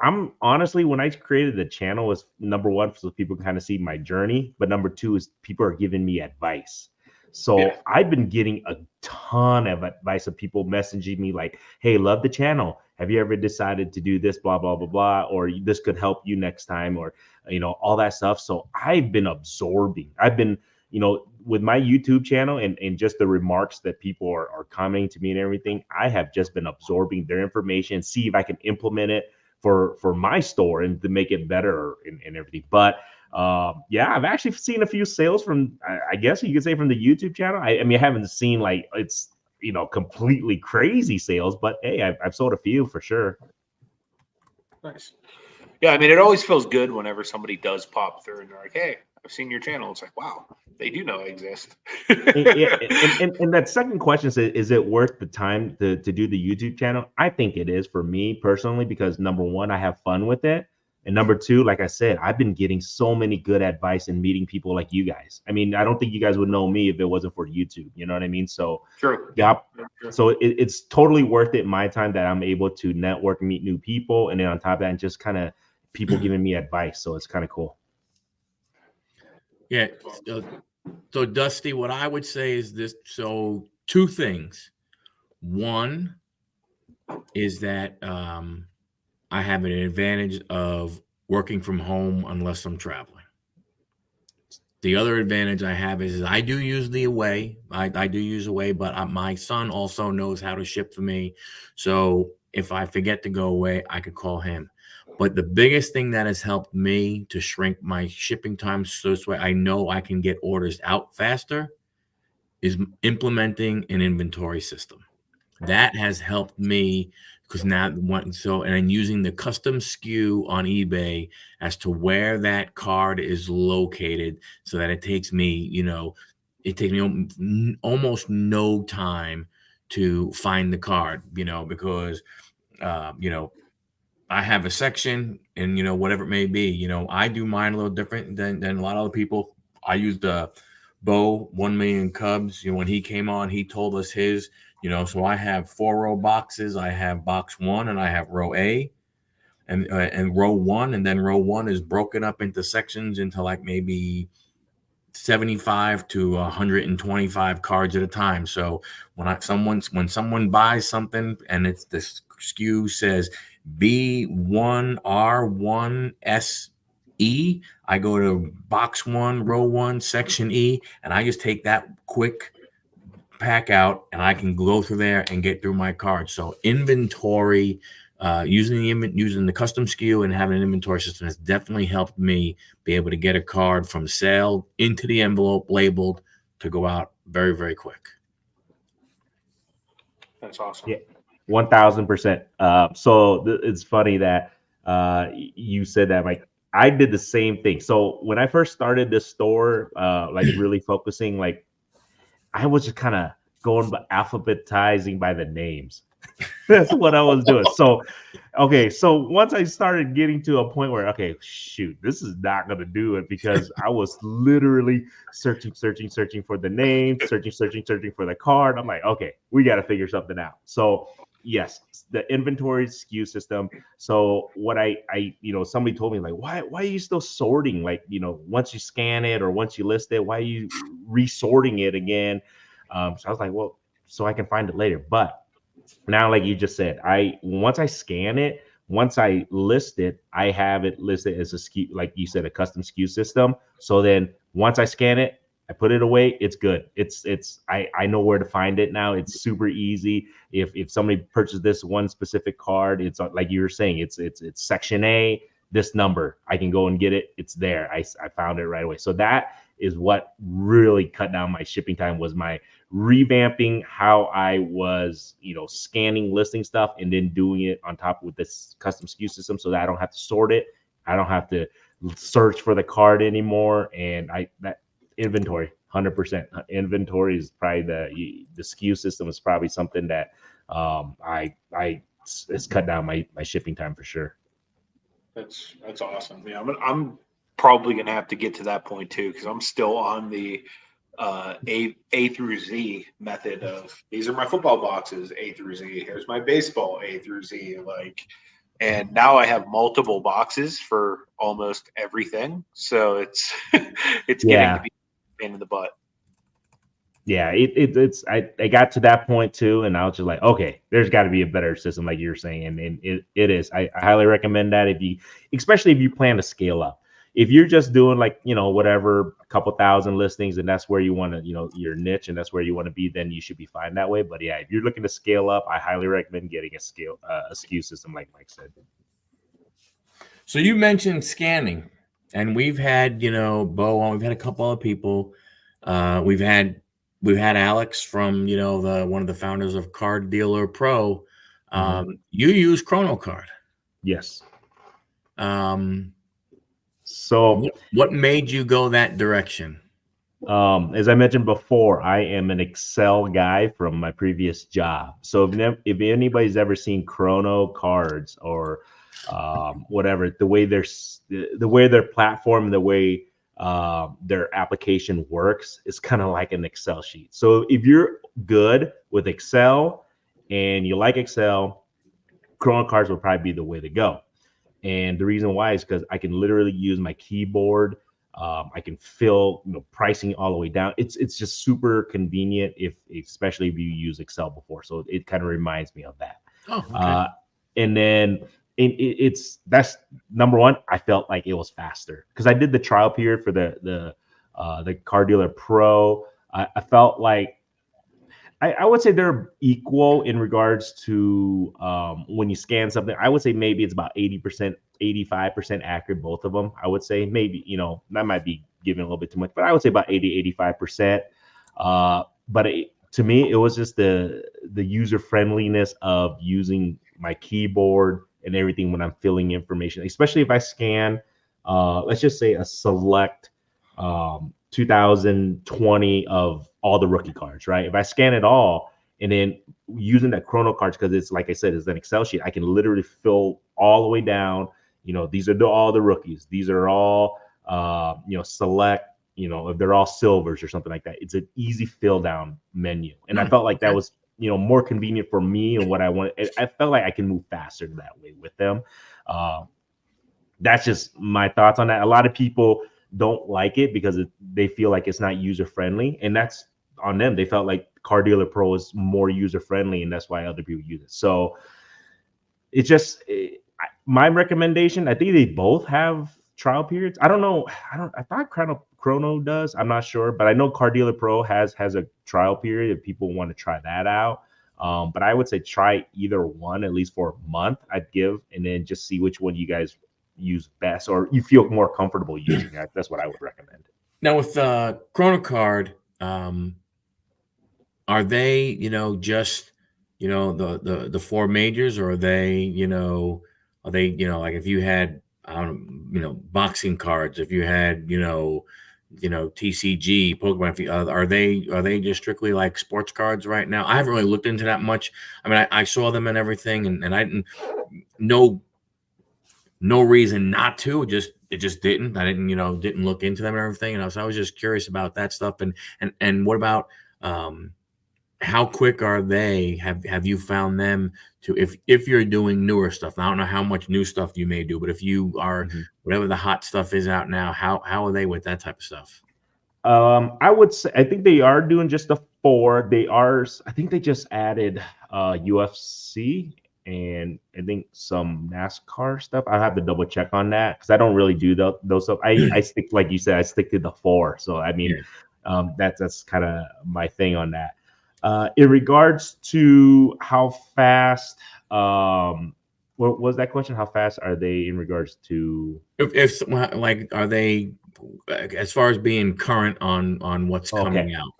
I'm honestly, when I created the channel, was number one so people can kind of see my journey, but number two is people are giving me advice. So I've been getting a ton of advice of people messaging me like, "Hey, love the channel. Have you ever decided to do this, blah, blah, blah, blah, or this could help you next time," or, all that stuff. So I've been absorbing. I've been, with my YouTube channel and just the remarks that people are commenting to me and everything, I have just been absorbing their information, see if I can implement it for my store and to make it better and everything. But I've actually seen a few sales from, I guess you could say, from the YouTube channel. I mean, I haven't seen like it's completely crazy sales, but hey, I've sold a few for sure. Nice. Yeah, I mean, it always feels good whenever somebody does pop through and they're like, "Hey, I've seen your channel." It's like, wow, they do know I exist. and that second question is it worth the time to do the YouTube channel? I think it is for me personally, because number one, I have fun with it. And number two, like I said, I've been getting so many good advice and meeting people like you guys. I mean, I don't think you guys would know me if it wasn't for YouTube. You know what I mean? So, True. Yeah. So it's totally worth it my time that I'm able to network, meet new people. And then on top of that, and just kind of people giving me advice. So it's kind of cool. Yeah. So Dusty, what I would say is this. So two things. One is that I have an advantage of working from home unless I'm traveling. The other advantage I have is I do use the Away. I do use Away, but my son also knows how to ship for me. So if I forget to go away, I could call him. But the biggest thing that has helped me to shrink my shipping times so this way I know I can get orders out faster is implementing an inventory system. That has helped me because now and using the custom SKU on eBay as to where that card is located so that it takes me, almost no time to find the card, because, I have a section and, whatever it may be, I do mine a little different than a lot of other people. I used Bo 1 Million Cubs. When he came on, he told us his. So I have 4-row boxes. I have box 1 and I have row A and row 1. And then row 1 is broken up into sections into like maybe 75 to 125 cards at a time. So when someone buys something and it's the SKU says B1R1S E, I go to box 1, row 1, section E, and I just take that quick pack out, and I can go through there and get through my cards. So inventory, using the custom SKU and having an inventory system has definitely helped me be able to get a card from sale into the envelope labeled to go out very, very quick. That's awesome. Yeah, 1000%. So it's funny that you said that, Mike. I did the same thing. So when I first started this store, like really focusing, like I was just kind of going alphabetizing by the names. That's what I was doing. So, okay. So once I started getting to a point where, okay, shoot, this is not going to do it, because I was literally searching for the name, searching for the card. I'm like, okay, we got to figure something out. So yes, the inventory SKU system. So what I somebody told me, like, why are you still sorting? Like, once you scan it or once you list it, why are you resorting it again? So I was like, well, so I can find it later. But now, like you just said, once I scan it, once I list it, I have it listed as a SKU, like you said, a custom SKU system. So then once I scan it, I put it away, it's good. I know where to find it now. It's super easy. If somebody purchased this one specific card, it's like you were saying, it's section A, this number, I can go and get it. It's there. I found it right away. So that is what really cut down my shipping time, was my revamping how I was, scanning listing stuff and then doing it on top with this custom SKU system, so that I don't have to sort it. I don't have to search for the card anymore. And that inventory, 100%. Inventory is probably the SKU system is probably something that it's cut down my shipping time for sure. That's awesome. Yeah, I'm probably gonna have to get to that point too, because I'm still on the A through Z method of, these are my football boxes, A through Z. Here's my baseball, A through Z. And now I have multiple boxes for almost everything. So it's getting to be a pain in the butt. Yeah, I got to that point too, and I was just like, okay, there's got to be a better system, like you were saying, and it is. I highly recommend that, especially if you plan to scale up. If you're just doing whatever, a couple thousand listings, and that's where you want to, your niche, and that's where you want to be, then you should be fine that way. But yeah, if you're looking to scale up, I highly recommend getting a SKU system, like Mike said. So you mentioned scanning, and we've had, Bo on, we've had a couple other people. We've had Alex from, one of the founders of Card Dealer Pro. You use ChronoCard. Yes. So what made you go that direction? As I mentioned before, I am an Excel guy from my previous job. So if anybody's ever seen Chrono cards or whatever, the way their platform, the way their application works is kind of like an Excel sheet. So if you're good with Excel and you like Excel, Chrono cards will probably be the way to go. And the reason why is because I can literally use my keyboard. I can fill pricing all the way down. It's just super convenient, especially if you use Excel before. So it kind of reminds me of that. Oh, okay. And then that's number one. I felt like it was faster because I did the trial period for the Card Dealer Pro. I felt like I would say they're equal in regards to when you scan something. I would say maybe it's about 80%, 85% accurate, both of them. I would say maybe, that might be giving a little bit too much, but I would say about 80, 85%. But to me, it was just the user friendliness of using my keyboard and everything when I'm filling information, especially if I scan, let's just say a select 2020 of all the rookie cards, right? If I scan it all and then using that Chrono cards, because it's like I said, it's an Excel sheet, I can literally fill all the way down. These are all the rookies. These are all select. If they're all silvers or something like that, it's an easy fill down menu. And I felt like that was more convenient for me and what I want. I felt like I can move faster that way with them. That's just my thoughts on that. A lot of people don't like it because they feel like it's not user friendly, and that's on them. They felt like Card Dealer Pro is more user friendly, and that's why other people use it. So it's just my recommendation. I think they both have trial periods. I don't know. I thought Chrono does. I'm not sure, but I know Car Dealer Pro has a trial period if people want to try that out. But I would say try either one at least for a month. I'd give, and then just see which one you guys use best or you feel more comfortable using. That's what I would recommend. Now with Chrono Card, are they just the four majors, or are they like if you had I don't know boxing cards, if you had TCG, Pokemon, are they just strictly like sports cards right now? I haven't really looked into that much. I mean, I saw them and everything, and I didn't no reason not to. It just didn't. I didn't look into them and everything, and I was just curious about that stuff. And what about how quick are they? Have you found them to if you're doing newer stuff? Now, I don't know how much new stuff you may do, but if you are whatever the hot stuff is out now, how are they with that type of stuff? I would say I think they are doing just the 4. I think they just added UFC and I think some NASCAR stuff. I have to double check on that because I don't really do those stuff. I stick, like you said, I stick to the 4. So I mean, that's kind of my thing on that. In regards to how fast, what was that question? How fast are they in regards to if like are they as far as being current on what's coming out?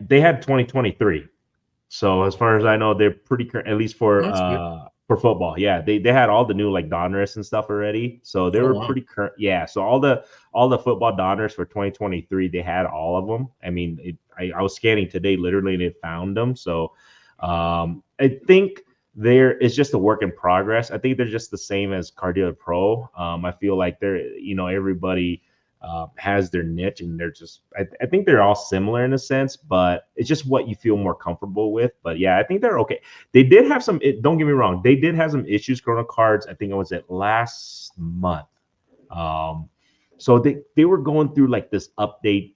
They had 2023. So as far as I know, they're pretty current, at least for football. Yeah, they had all the new like Donruss and stuff already. So they were pretty current. Yeah, so all the football Donruss for 2023, they had all of them. I mean, I was scanning today literally and it found them. So I think it's just a work in progress. I think they're just the same as Car Dealer Pro. I feel like they're everybody has their niche, and they're just I think they're all similar in a sense, but it's just what you feel more comfortable with. But yeah, I think they're okay. They did have some, don't get me wrong, they did have some issues. Chrono Cards, I think it was last month. So they were going through like this update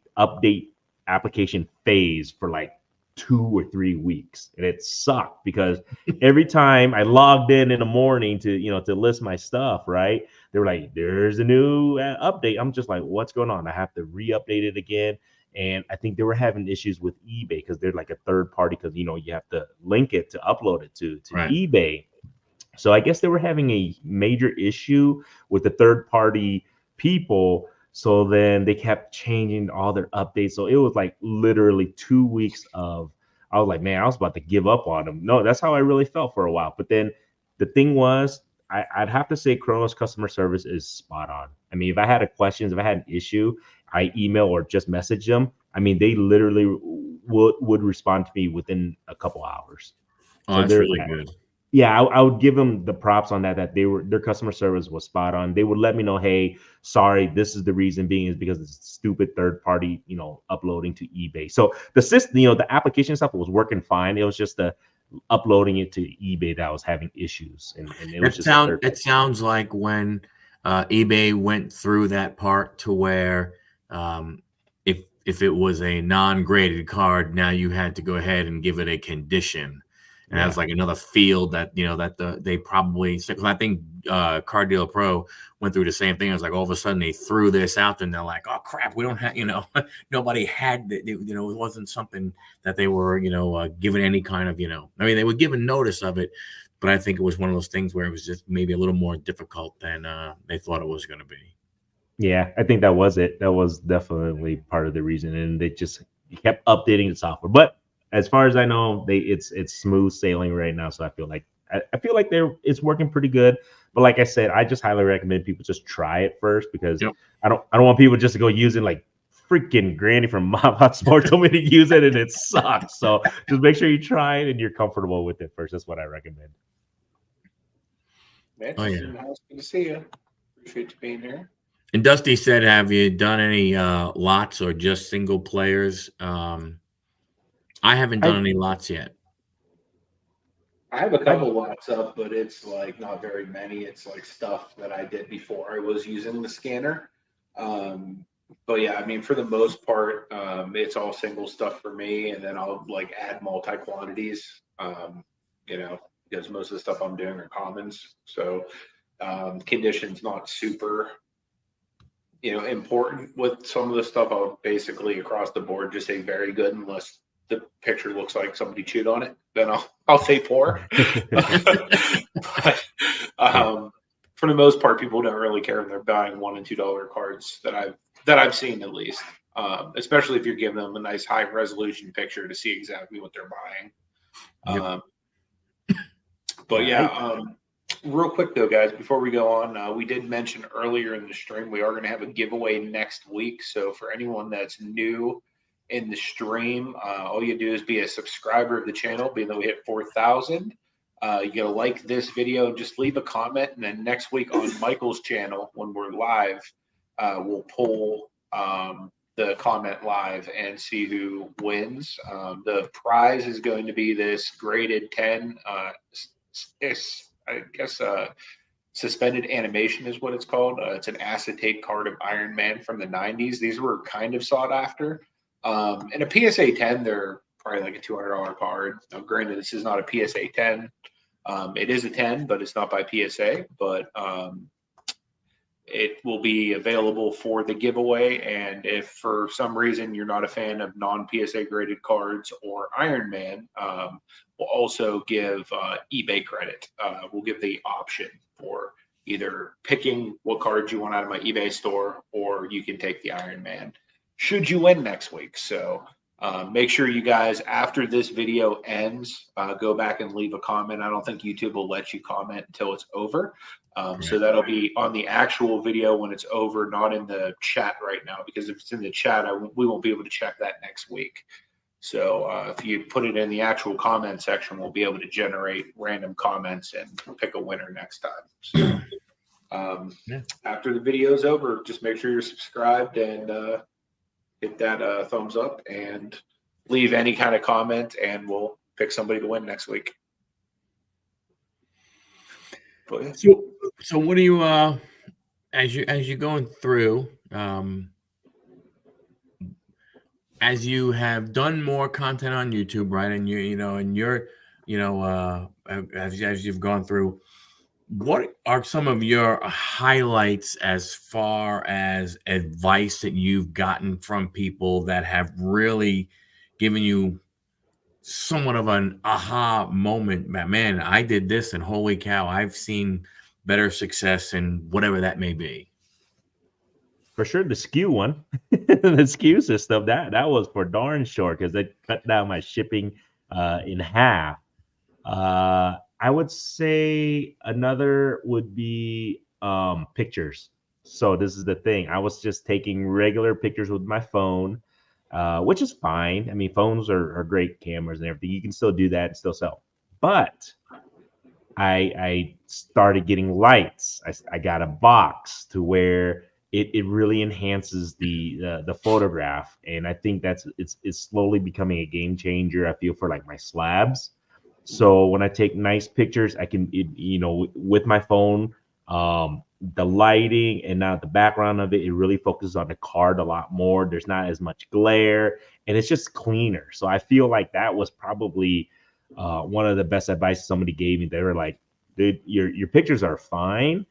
application phase for like 2 or 3 weeks, and it sucked because every time I logged in the morning to list my stuff, right, they were like, there's a new update. I'm just like, what's going on? I have to re-update it again. And I think they were having issues with eBay because they're like a third party, because you have to link it to upload it to eBay. So I guess they were having a major issue with the third party people. So then they kept changing all their updates. So it was like literally 2 weeks I was like, man, I was about to give up on them. No, that's how I really felt for a while. But then the thing was, I'd have to say Chrono's customer service is spot on. I mean, if I had questions, if I had an issue, I email or just message them. I mean, they literally would respond to me within a couple hours. Oh, so that's really good. Yeah, I would give them the props on that their customer service was spot on. They would let me know, hey, sorry, this is the reason being is because it's stupid third party, uploading to eBay. So the system, the application stuff was working fine. It was just the uploading it to eBay that was having issues. And it was just it sounds like when eBay went through that part to where if it was a non-graded card, now you had to go ahead and give it a condition. And that's like another field that they probably, because I think Car Dealer Pro went through the same thing. It was like all of a sudden they threw this out there and they're like, oh crap, we don't have, nobody had it wasn't something that they were given any kind of I mean, they were given notice of it, but I think it was one of those things where it was just maybe a little more difficult than they thought it was going to be. Yeah, I think that was it. That was definitely part of the reason, and they just kept updating the software, but as far as I know, it's smooth sailing right now. So I feel like it's working pretty good. But like I said, I just highly recommend people just try it first, because I don't want people just to go using like freaking Granny from MaPoP Sports told me to use it and it sucks. So just make sure you try it and you're comfortable with it first. That's what I recommend. Mitch, good to see you. Appreciate you being here. And Dusty said, have you done any lots or just single players? I haven't done any lots yet. I have a couple lots up, but it's like not very many. It's like stuff that I did before I was using the scanner. But yeah, I mean, for the most part, it's all single stuff for me, and then I'll like add multi quantities. Because most of the stuff I'm doing are commons, so conditions not super important with some of the stuff. I'll basically across the board just say very good, unless the picture looks like somebody chewed on it. Then I'll say poor. But for the most part, people don't really care if they're buying $1 and $2 cards that I've seen at least. Especially if you're giving them a nice high resolution picture to see exactly what they're buying. But yeah, real quick though, guys, before we go on, we did mention earlier in the stream we are going to have a giveaway next week. So for anyone that's new in the stream, all you do is be a subscriber of the channel. Being that we hit 4,000, you gotta like this video and just leave a comment. And then next week on Michael's channel, when we're live, we'll pull the comment live and see who wins. The prize is going to be this graded 10. I guess suspended animation is what it's called. It's an acetate card of Iron Man from the 90s. These were kind of sought after. And a PSA 10, they're probably like a $200 card. Now, granted, this is not a PSA 10. It is a 10, but it's not by PSA. But it will be available for the giveaway. And if for some reason you're not a fan of non-PSA graded cards or Iron Man, we'll also give eBay credit. We'll give the option for either picking what cards you want out of my eBay store, or you can take the Iron Man should you win next week. So make sure you guys, after this video ends, go back and leave a comment. I don't think YouTube will let you comment until it's over. So that'll be on the actual video when it's over, not in the chat right now, because if it's in the chat, we won't be able to check that next week. So if you put it in the actual comment section, we'll be able to generate random comments and pick a winner next time. So after the video is over, just make sure you're subscribed and hit that thumbs up and leave any kind of comment, and we'll pick somebody to win next week. So what do you as you're going through, as you have done more content on YouTube, right? And as you've gone through, what are some of your highlights as far as advice that you've gotten from people that have really given you somewhat of an aha moment? Man, I did this and holy cow, I've seen better success in whatever that may be. For sure, the SKU one, the SKU system, that was for darn sure, because it cut down my shipping in half. I would say another would be pictures. So this is the thing. I was just taking regular pictures with my phone, which is fine. I mean, phones are great cameras and everything. You can still do that and still sell. But I started getting lights. I got a box to where it really enhances the photograph, and I think it's slowly becoming a game changer. I feel for like my slabs. So when I take nice pictures, I can, with my phone, the lighting and now the background of it really focuses on the card a lot more. There's not as much glare, and it's just cleaner. So I feel like that was probably one of the best advice somebody gave me. They were like, dude, your pictures are fine,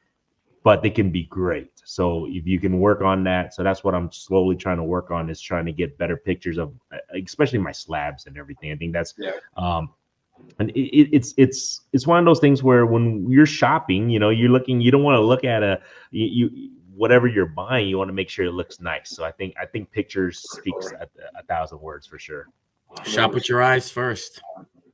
but they can be great. So if you can work on that, so that's what I'm slowly trying to work on, is trying to get better pictures of, especially my slabs and everything. I think that's, and it's one of those things where when you're shopping, you're looking, you don't want to look at whatever you're buying, you want to make sure it looks nice. So I think pictures speaks 1,000 words for sure. Shop with your eyes first.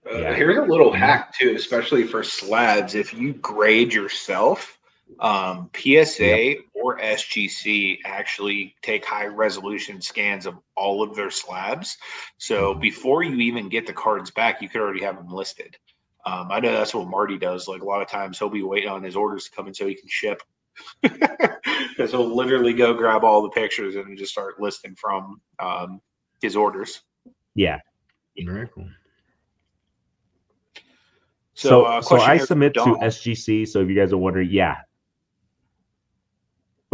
Here's a little hack too, especially for slabs. If you grade yourself, PSA or SGC actually take high resolution scans of all of their slabs. So before you even get the cards back, you could already have them listed. I know that's what Marty does. Like a lot of times he'll be waiting on his orders to come in so he can ship. Because he'll literally go grab all the pictures and just start listing from his orders. Yeah. Very cool. So I submit to SGC. So if you guys are wondering,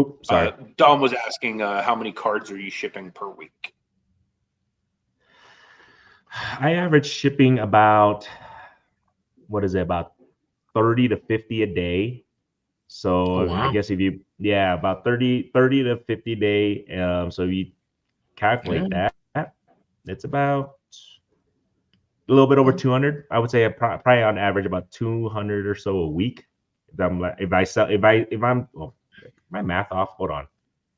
Oops, sorry. Dom was asking how many cards are you shipping per week? I average shipping about 30 to 50 a day. So I wow. guess about 30 to 50 day. So if you calculate that, it's about a little bit over 200. I would say probably on average about 200 or so a week. If I'm my math off. Hold on. If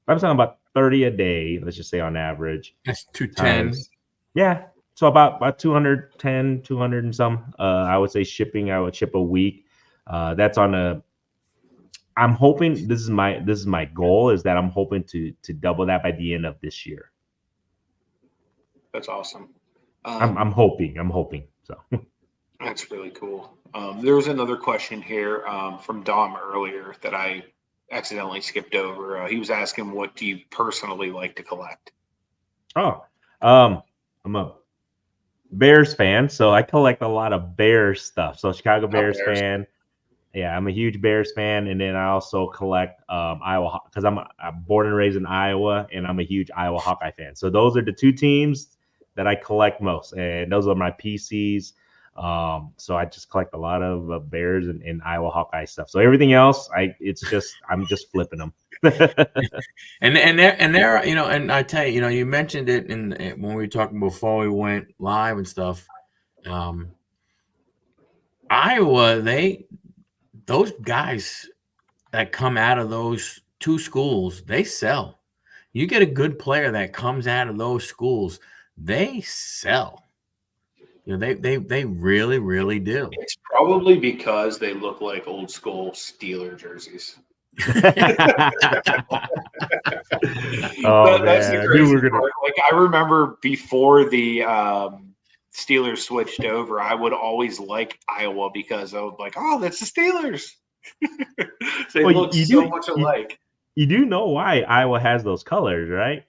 I'm selling about 30 a day, let's just say on average. That's 210. Times, yeah. So about 210, 200 and some. I would say shipping. I would ship a week. That's on a. I'm hoping this is my goal is that I'm hoping to double that by the end of this year. That's awesome. I'm hoping. So that's really cool. There was another question here from Dom earlier that I accidentally skipped over. He was asking, what do you personally like to collect? I'm a Bears fan, so I collect a lot of Bears stuff. So Chicago Bears fan. Yeah, I'm a huge Bears fan, and then I also collect Iowa because I'm born and raised in Iowa, and I'm a huge Iowa Hawkeye fan. So those are the two teams that I collect most, and those are my PCs. So I just collect a lot of Bears and Iowa Hawkeye stuff. So everything else, I'm just flipping them. and there, and I tell you, you mentioned it when we were talking before we went live and stuff. Iowa, those guys that come out of those two schools, they sell. You get a good player that comes out of those schools, they sell. They really, really do. It's probably because they look like old school Steeler jerseys. Oh That's man, the crazy part. Like I remember before the Steelers switched over, I would always like Iowa because I was like, "Oh, that's the Steelers." They look so much alike. You do know why Iowa has those colors, right?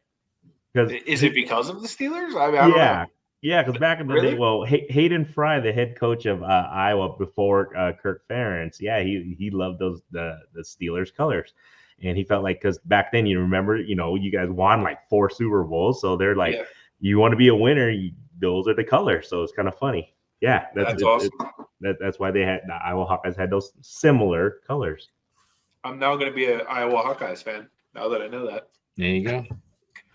Is it because of the Steelers? I mean, I don't know. Yeah, because back in the day, well, Hayden Fry, the head coach of Iowa before Kirk Ferentz, he loved the Steelers colors, and he felt like because back then, you remember, you guys won like 4 Super Bowls, so they're like, you want to be a winner, those are the colors. So it's kind of funny. Yeah, that's awesome. That's why the Iowa Hawkeyes had those similar colors. I'm now going to be an Iowa Hawkeyes fan now that I know that. There you go.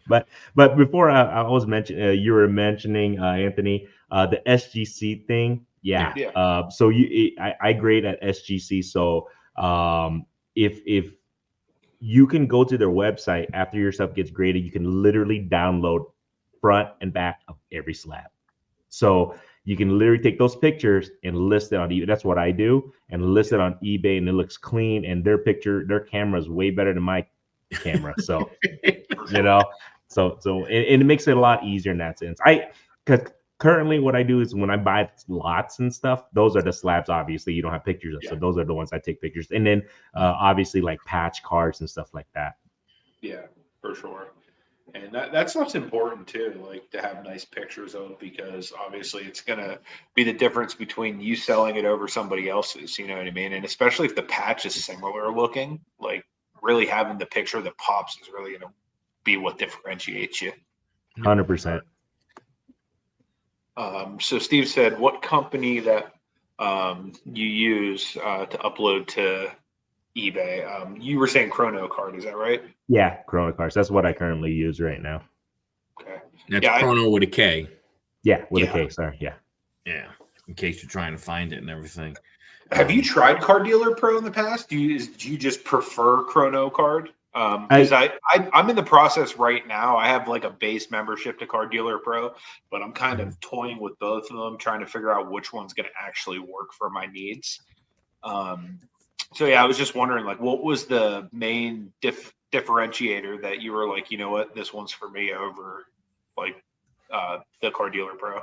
But before I was mentioning, you were mentioning Anthony, the SGC thing. Yeah. So I grade at SGC. So if you can go to their website after your stuff gets graded, you can literally download front and back of every slab. So you can literally take those pictures and list it on eBay. That's what I do, and list it on eBay, and it looks clean. And their camera is way better than my camera. So so it makes it a lot easier in that sense. Because currently what I do is when I buy lots and stuff, those are the slabs. Obviously, you don't have pictures of, so those are the ones I take pictures, and then obviously like patch cards and stuff like that. Yeah, for sure. And that stuff's important too, like to have nice pictures of, because obviously it's gonna be the difference between you selling it over somebody else's. You know what I mean? And especially if the patch is similar looking, like really having the picture that pops is really gonna be what differentiates you. 100%. So Steve said, what company that you use to upload to eBay? You were saying Chrono Card, is that right? Yeah, Chrono Cards. That's what I currently use right now. Okay. That's Chrono with a K. Yeah, with a K. Sorry. Yeah. Yeah. In case you're trying to find it and everything. Have you tried Card Dealer Pro in the past? Do you just prefer Chrono Card? Because I'm in the process right now. I have like a base membership to Card Dealer Pro, but I'm kind of toying with both of them, trying to figure out which one's going to actually work for my needs. So yeah, I was just wondering, like, what was the main differentiator that you were like, you know what, this one's for me over like the Card Dealer Pro?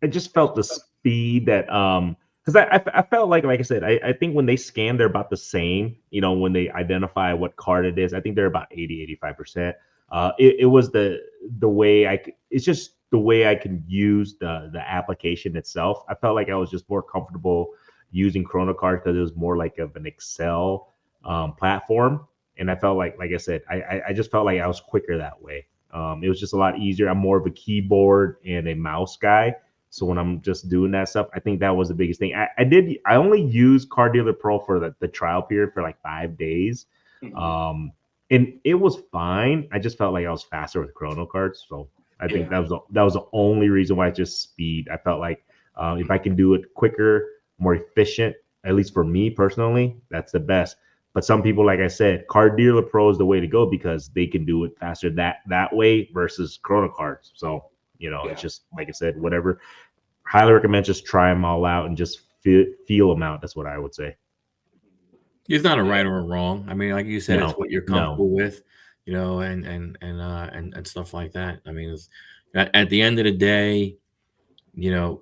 I just felt the speed that because I felt like I said, I think when they scan, they're about the same. When they identify what card it is, I think they're about 80-85%. It was the way it's just the way I can use the application itself. I felt like I was just more comfortable using Chrono Card because it was more like of an Excel platform, and I felt like I said, I just felt like I was quicker that way. It was just a lot easier. I'm more of a keyboard and a mouse guy, So when I'm just doing that stuff, I think that was the biggest thing. I only used Car Dealer Pro for the trial period for like 5 days. Mhm. And it was fine. I just felt like I was faster with chrono cards. So I think Yeah. that was the only reason why. Just speed. I felt like if I can do it quicker, more efficient, at least for me personally, that's the best. But some people, like I said, Card Dealer Pro is the way to go because they can do it faster that way versus chrono cards. So it's Yeah. just like I said, whatever. Highly recommend just try them all out and just feel them out. That's what I would say. It's not a Yeah. right or a wrong. I mean, like you said, it's No, what you're no. comfortable with, and stuff like that. I mean, at the end of the day, you know,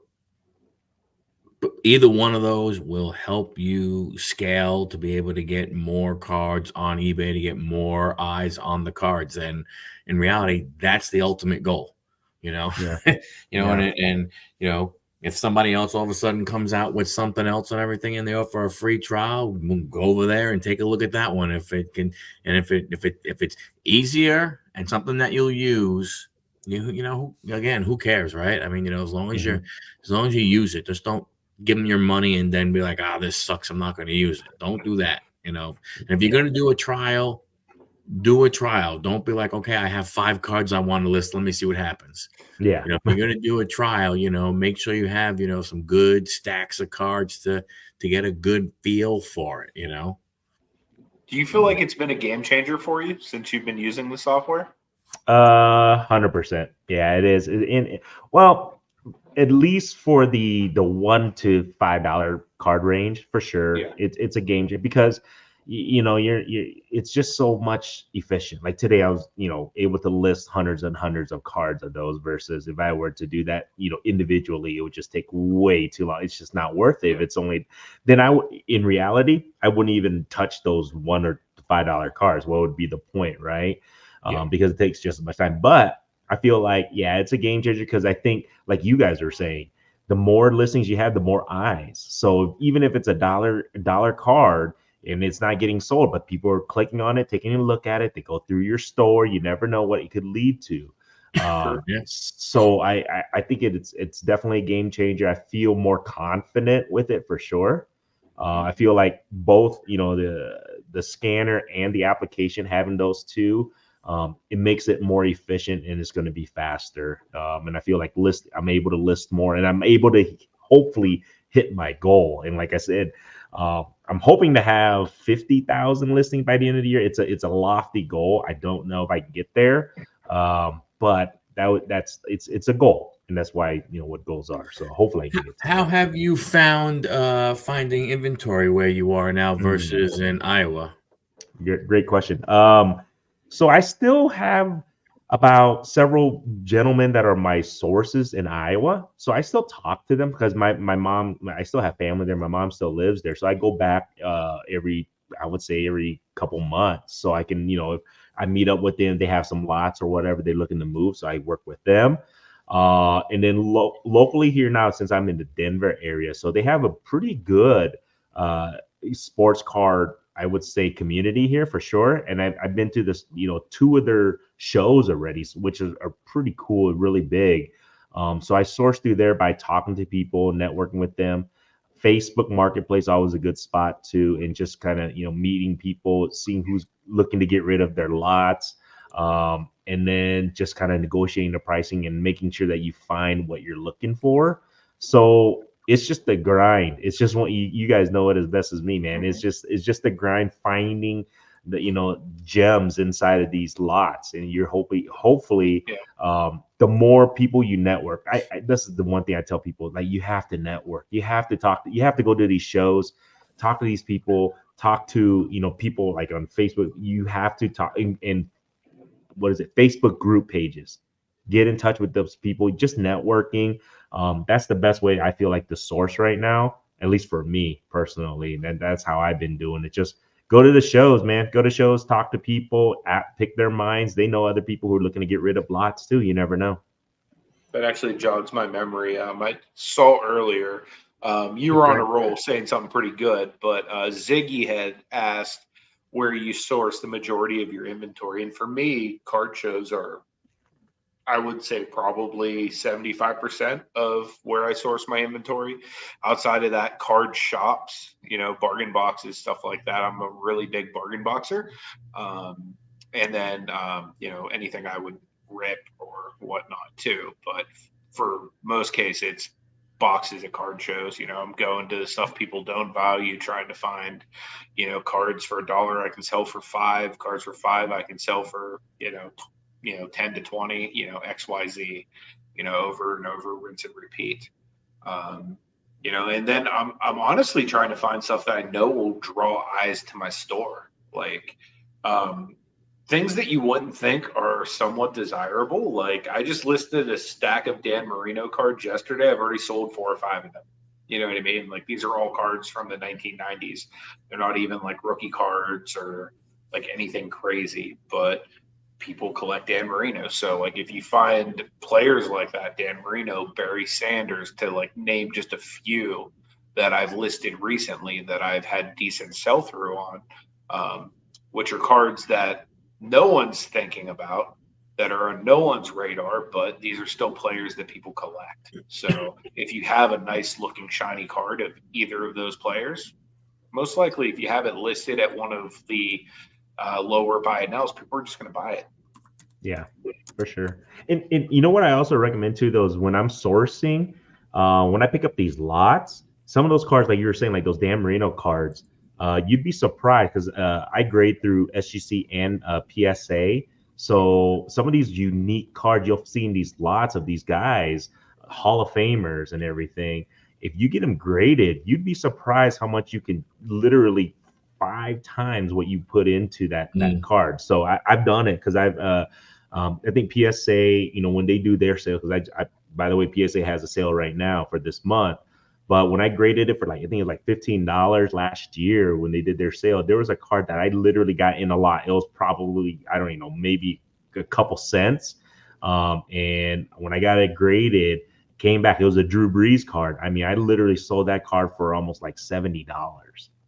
either one of those will help you scale to be able to get more cards on eBay, to get more eyes on the cards. And in reality, that's the ultimate goal, you know. Yeah, And yeah, if somebody else all of a sudden comes out with something else and everything and they offer a free trial, we'll go over there and take a look at that one. If it can, and if it's easier and something that you'll use, again, who cares, right? I mean, hmm as long as you use it, just don't give them your money and then be like, this sucks, I'm not going to use it. Don't do that. And if you're yeah, going to do a trial, do a trial. Don't be like, okay, I have 5 cards I want to list. Let me see what happens. yeah. If you're going to do a trial, make sure you have, some good stacks of cards to get a good feel for it. Do you feel like it's been a game changer for you since you've been using the software? 100%. Yeah, it is. Well, at least for the $1 to $5 card range, for sure, Yeah. it's a game changer because you're it's just so much efficient. Like today, I was able to list hundreds and hundreds of cards of those versus if I were to do that individually, it would just take way too long. It's just not worth it. If Yeah. it's only then in reality, I wouldn't even touch those $1 or $5 cards. What would be the point, right? Yeah. Because it takes just as much time. But I feel like, yeah, it's a game changer because I think, like you guys are saying, the more listings you have, the more eyes. So even if it's a dollar card and it's not getting sold, but people are clicking on it, taking a look at it, they go through your store, you never know what it could lead to. Sure. Yeah. So I think it's definitely a game changer. I feel more confident with it for sure. I feel like both, the scanner and the application, having those two, it makes it more efficient and it's going to be faster. And I feel like I'm able to list more and I'm able to hopefully hit my goal. And like I said, I'm hoping to have 50,000 listings by the end of the year. It's a lofty goal. I don't know if I can get there, but it's a goal, and that's why what goals are. So hopefully I can get to How have you found finding inventory where you are now that. versus in Iowa? Great question. So I still have about several gentlemen that are my sources in Iowa. So I still talk to them because my mom, I still have family there. My mom still lives there. So I go back I would say every couple months. So I can, if I meet up with them, they have some lots or whatever they're looking to move. So I work with them. And then locally here now, since I'm in the Denver area, so they have a pretty good sports card, I would say, community here for sure. And I've been to this, 2 of their shows already, which are pretty cool, really big. So I source through there by talking to people, networking with them. Facebook Marketplace always a good spot too, and just kind of meeting people, seeing who's looking to get rid of their lots, and then just kind of negotiating the pricing and making sure that you find what you're looking for. So it's just the grind. It's just what you guys know it as best as me, man. Mhm. It's just the grind, finding the gems inside of these lots, and you're hopefully Yeah. the more people you network. This is the one thing I tell people: like, you have to network. You have to talk. You have to go to these shows, talk to these people, talk to people like on Facebook. You have to talk and what is it? Facebook group pages. Get in touch with those people. Just networking. That's the best way I feel like the source right now, at least for me personally. And that's how I've been doing it. Just go to the shows, man. Go to shows, talk to people, pick their minds. They know other people who are looking to get rid of lots too. You never know. That actually jogs my memory. I saw earlier you were on Okay. a roll saying something pretty good, but Ziggy had asked where you source the majority of your inventory. And for me, card shows are I would say probably 75% of where I source my inventory. Outside of that, card shops, bargain boxes, stuff like that. I'm a really big bargain boxer. Um, and then, anything I would rip or whatnot too. But for most cases, it's boxes at card shows. I'm going to the stuff people don't value, trying to find, cards for $1 I can sell for 5, cards for 5 I can sell for, 10 to 20, XYZ, over and over, rinse and repeat. Um, and then I'm honestly trying to find stuff that I know will draw eyes to my store. Like, things that you wouldn't think are somewhat desirable. Like, I just listed a stack of Dan Marino cards yesterday. I've already sold 4 or 5 of them. You know what I mean? Like, these are all cards from the 1990s. They're not even like rookie cards or like anything crazy, but people collect Dan Marino. So, like, if you find players like that, Dan Marino, Barry Sanders, to like name just a few that I've listed recently that I've had decent sell through on, which are cards that no one's thinking about, that are on no one's radar, but these are still players that people collect. So, if you have a nice looking shiny card of either of those players, most likely if you have it listed at one of the lower buy it nows, people are just going to buy it. Yeah, for sure. And you know what I also recommend too, those when I'm sourcing, when I pick up these lots, some of those cards, like you were saying, like those Dan Marino cards, you'd be surprised because I grade through SGC and PSA. So some of these unique cards, you'll see in these lots of these guys, Hall of Famers and everything. If you get them graded, you'd be surprised how much you can literally 5 times what you put into that card. So I've done it because I think PSA, when they do their sale, because I by the way, PSA has a sale right now for this month. But when I graded it for I think it was like $15 last year when they did their sale, there was a card that I literally got in a lot. It was probably, I don't even know, maybe a couple cents. And when I got it graded, came back, it was a Drew Brees card. I mean, I literally sold that card for almost like $70.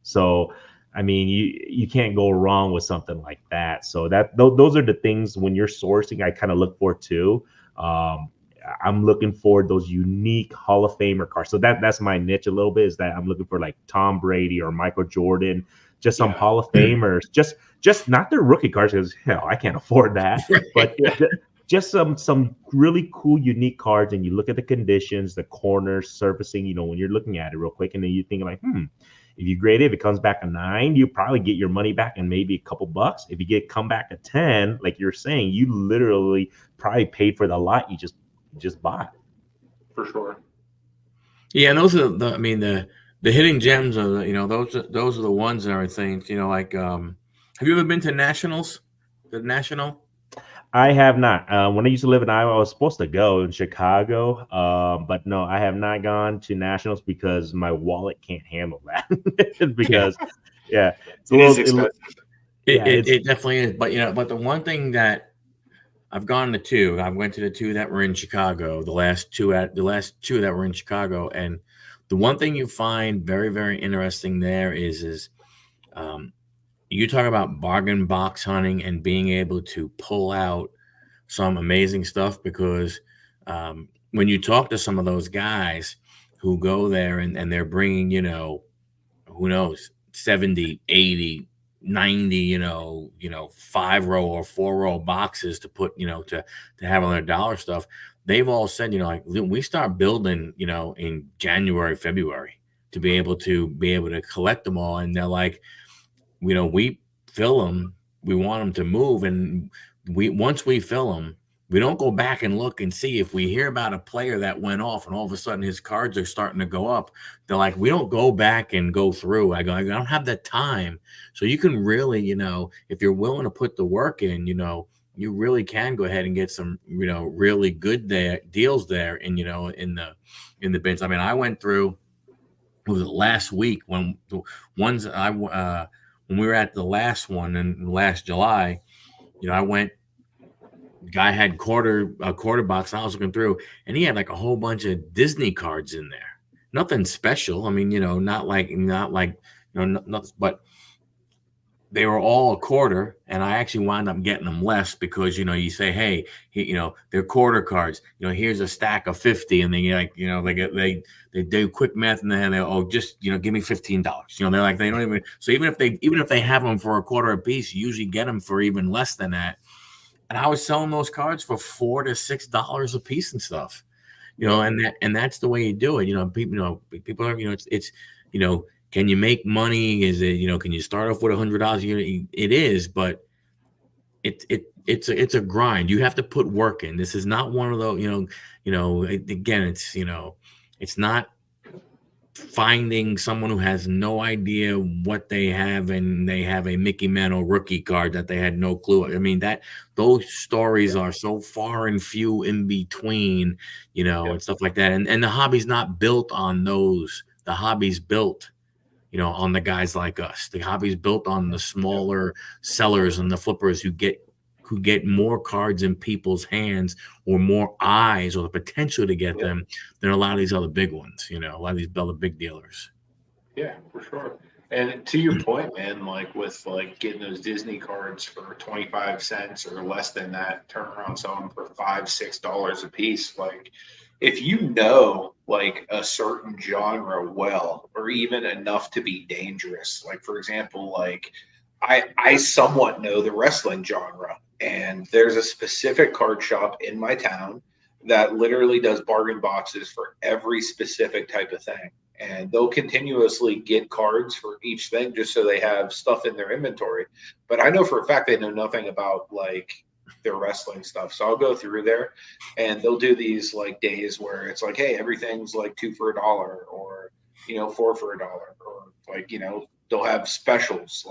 So I mean, you can't go wrong with something like that. So those are the things when you're sourcing, I kind of look for too. I'm looking for those unique Hall of Famer cards. So that's my niche a little bit, is that I'm looking for like Tom Brady or Michael Jordan, just some Hall of Famers, just not their rookie cards, because hell, I can't afford that, but just some really cool, unique cards. And you look at the conditions, the corners, surfacing, when you're looking at it real quick, and then you think like, if you grade it, if it comes back a 9, you probably get your money come back and maybe a couple bucks. If you come back a 10, like you're saying, you literally probably paid for the lot you just bought. For sure. Yeah, and those are the hidden gems are those are the ones that I think, like have you ever been to Nationals? The National? I have not. When I used to live in Iowa, I was supposed to go in Chicago, but no, I have not gone to Nationals because my wallet can't handle that. Because it's a little expensive. It definitely is. But the one thing that I've gone to 2, I went to the 2 that were in Chicago, the last two that were in Chicago, and the one thing you find very, very interesting there is you talk about bargain box hunting and being able to pull out some amazing stuff, because when you talk to some of those guys who go there and they're bringing, who knows, 70, 80, 90, 5-row or 4-row boxes to put, to have on their dollar stuff, they've all said, like, we start building, in January, February to be able to collect them all. And they're like, we fill them, we want them to move, and once we fill them, we don't go back and look and see. If we hear about a player that went off and all of a sudden his cards are starting to go up, they're like, we don't go back and go through. I don't have that time. So you can really, if you're willing to put the work in, you really can go ahead and get some, really good deals there, and in the bins. I mean, I went through, it was last week when the ones when we were at the last one in last July, I went. Guy had quarter box. I was looking through, and he had like a whole bunch of Disney cards in there. Nothing special. I mean, not like, nothing, but they were all a quarter, and I actually wound up getting them less because, you say, hey, they're quarter cards. Here's a stack of 50, and then they do quick math, and then just give me $15. They're like, they don't even. So even if they have them for a quarter a piece, you usually get them for even less than that. And I was selling those cards for $4 to $6 a piece and stuff. And that's the way you do it. People are, it's can you make money? Is it, can you start off with $100? It is, but it's a grind. You have to put work in. This is not one of those, again, it's not finding someone who has no idea what they have and they have a Mickey Mantle rookie card that they had no clue. I mean, those stories are so far and few in between, and stuff like that. And the hobby's not built on those. The hobby's built, on the guys like us. The hobby's built on the smaller sellers and the flippers who get more cards in people's hands or more eyes or the potential to get them than a lot of these other big ones, a lot of these other big dealers. Yeah, for sure. And to your point, man, like with getting those Disney cards for 25 cents or less than that, turn around selling them for $5, $6 a piece. Like if like a certain genre well, or even enough to be dangerous, like for example, like I somewhat know the wrestling genre, and there's a specific card shop in my town that literally does bargain boxes for every specific type of thing. And they'll continuously get cards for each thing just so they have stuff in their inventory. But I know for a fact they know nothing about their wrestling stuff. So I'll go through there and they'll do these days where it's like, hey, everything's $2 for $1 or, $4 for $1 or they'll have specials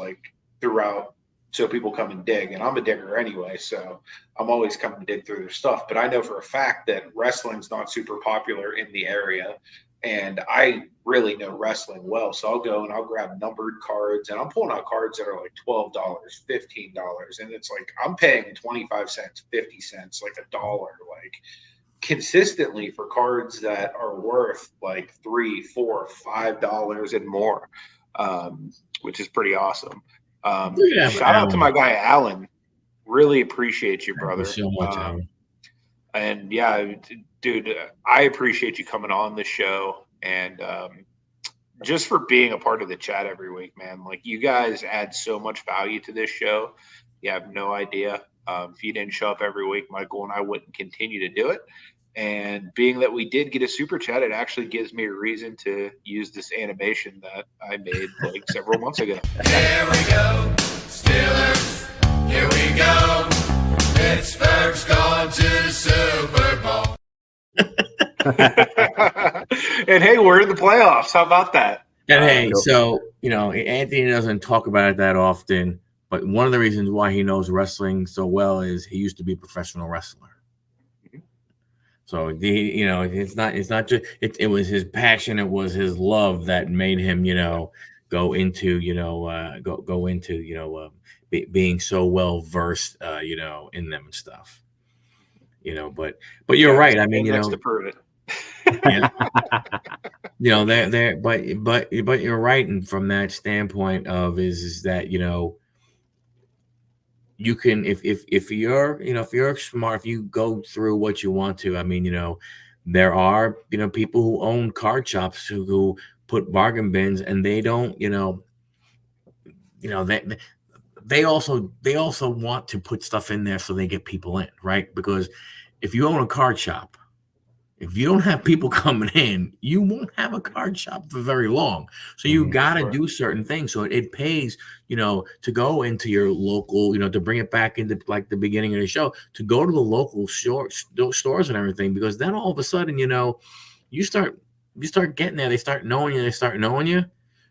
throughout so people come and dig. And I'm a digger anyway, so I'm always coming to dig through their stuff. But I know for a fact that wrestling's not super popular in the area. And I really know wrestling well. So I'll go and I'll grab numbered cards, and I'm pulling out cards that are $12, $15. And it's I'm paying 25 cents, 50 cents, $1, consistently for cards that are worth $3, $4, $5 and more, which is pretty awesome. Shout out to my guy, Alan. Really appreciate you, brother. Thank you so much, Alan. And yeah, dude, I appreciate you coming on the show and just for being a part of the chat every week, man. You guys add so much value to this show. You have no idea. If you didn't show up every week, Michael and I wouldn't continue to do it. And being that we did get a super chat, it actually gives me a reason to use this animation that I made several months ago. Here we go, Steelers. Here we go. Pittsburgh's going to the Super Bowl. And hey, we're in the playoffs. How about that? And hey, so Anthony doesn't talk about it that often, but one of the reasons why he knows wrestling so well is he used to be a professional wrestler. So it's not just it was his passion, it was his love that made him go into being so well versed in them and stuff. But you're right. I mean, to prove it. But you're right, and from that standpoint of is that you can if you're smart, if you go through what you want to. I mean, there are people who own card shops who put bargain bins, and they don't they also want to put stuff in there so they get people in, right? Because if you own a card shop, if you don't have people coming in, you won't have a card shop for very long. So you got to do certain things. So it pays, to go into your local, to bring it back into the beginning of the show, to go to the local stores and everything, because then all of a sudden, you start getting there. They start knowing you.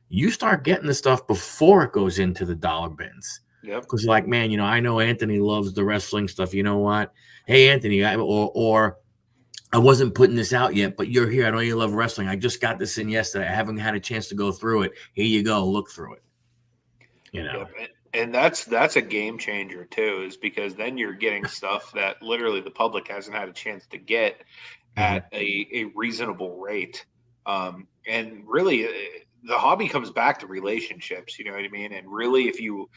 You start getting the stuff before it goes into the dollar bins. Yep. Because man, I know Anthony loves the wrestling stuff. You know what? Hey, Anthony, or I wasn't putting this out yet, but you're here. I know you love wrestling. I just got this in yesterday. I haven't had a chance to go through it. Here you go. Look through it. Yep. And that's a game changer too, is because then you're getting stuff that literally the public hasn't had a chance to get at a reasonable rate. And really, the hobby comes back to relationships. You know what I mean? And really, if you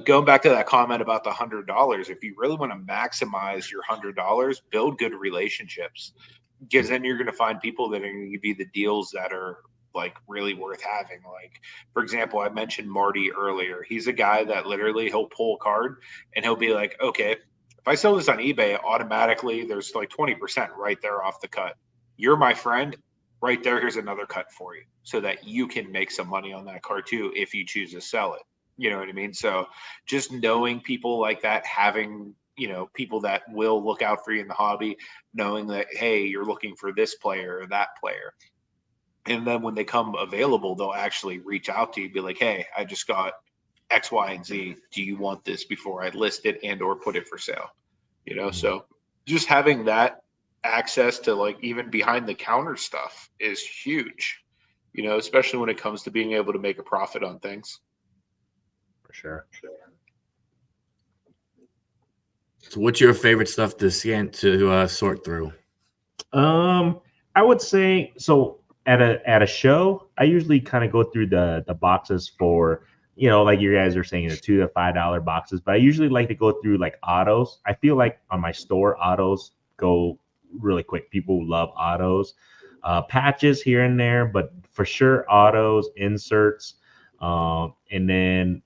going back to that comment about the $100, if you really want to maximize your $100, build good relationships, because then you're going to find people that are going to give you the deals that are like really worth having. Like, for example, I mentioned Marty earlier. He's a guy that literally he'll pull a card and he'll be like, okay, if I sell this on eBay, automatically there's like 20% right there off the cut. You're my friend. Right there, here's another cut for you so that you can make some money on that card too if you choose to sell it. You know what I mean? So just knowing people like that, having, people that will look out for you in the hobby, knowing that, hey, you're looking for this player or that player. And then when they come available, they'll actually reach out to you, be like, hey, I just got X, Y, and Z. Do you want this before I list it and or put it for sale? So just having that access to like even behind the counter stuff is huge, especially when it comes to being able to make a profit on things. For sure. So what's your favorite stuff to sort through? I would say so at a show, I usually kind of go through the boxes for, like you guys are saying, the $2 to $5 boxes, but I usually like to go through like autos. I feel like on my store, autos go really quick. People love autos, patches here and there, but for sure autos, inserts, and then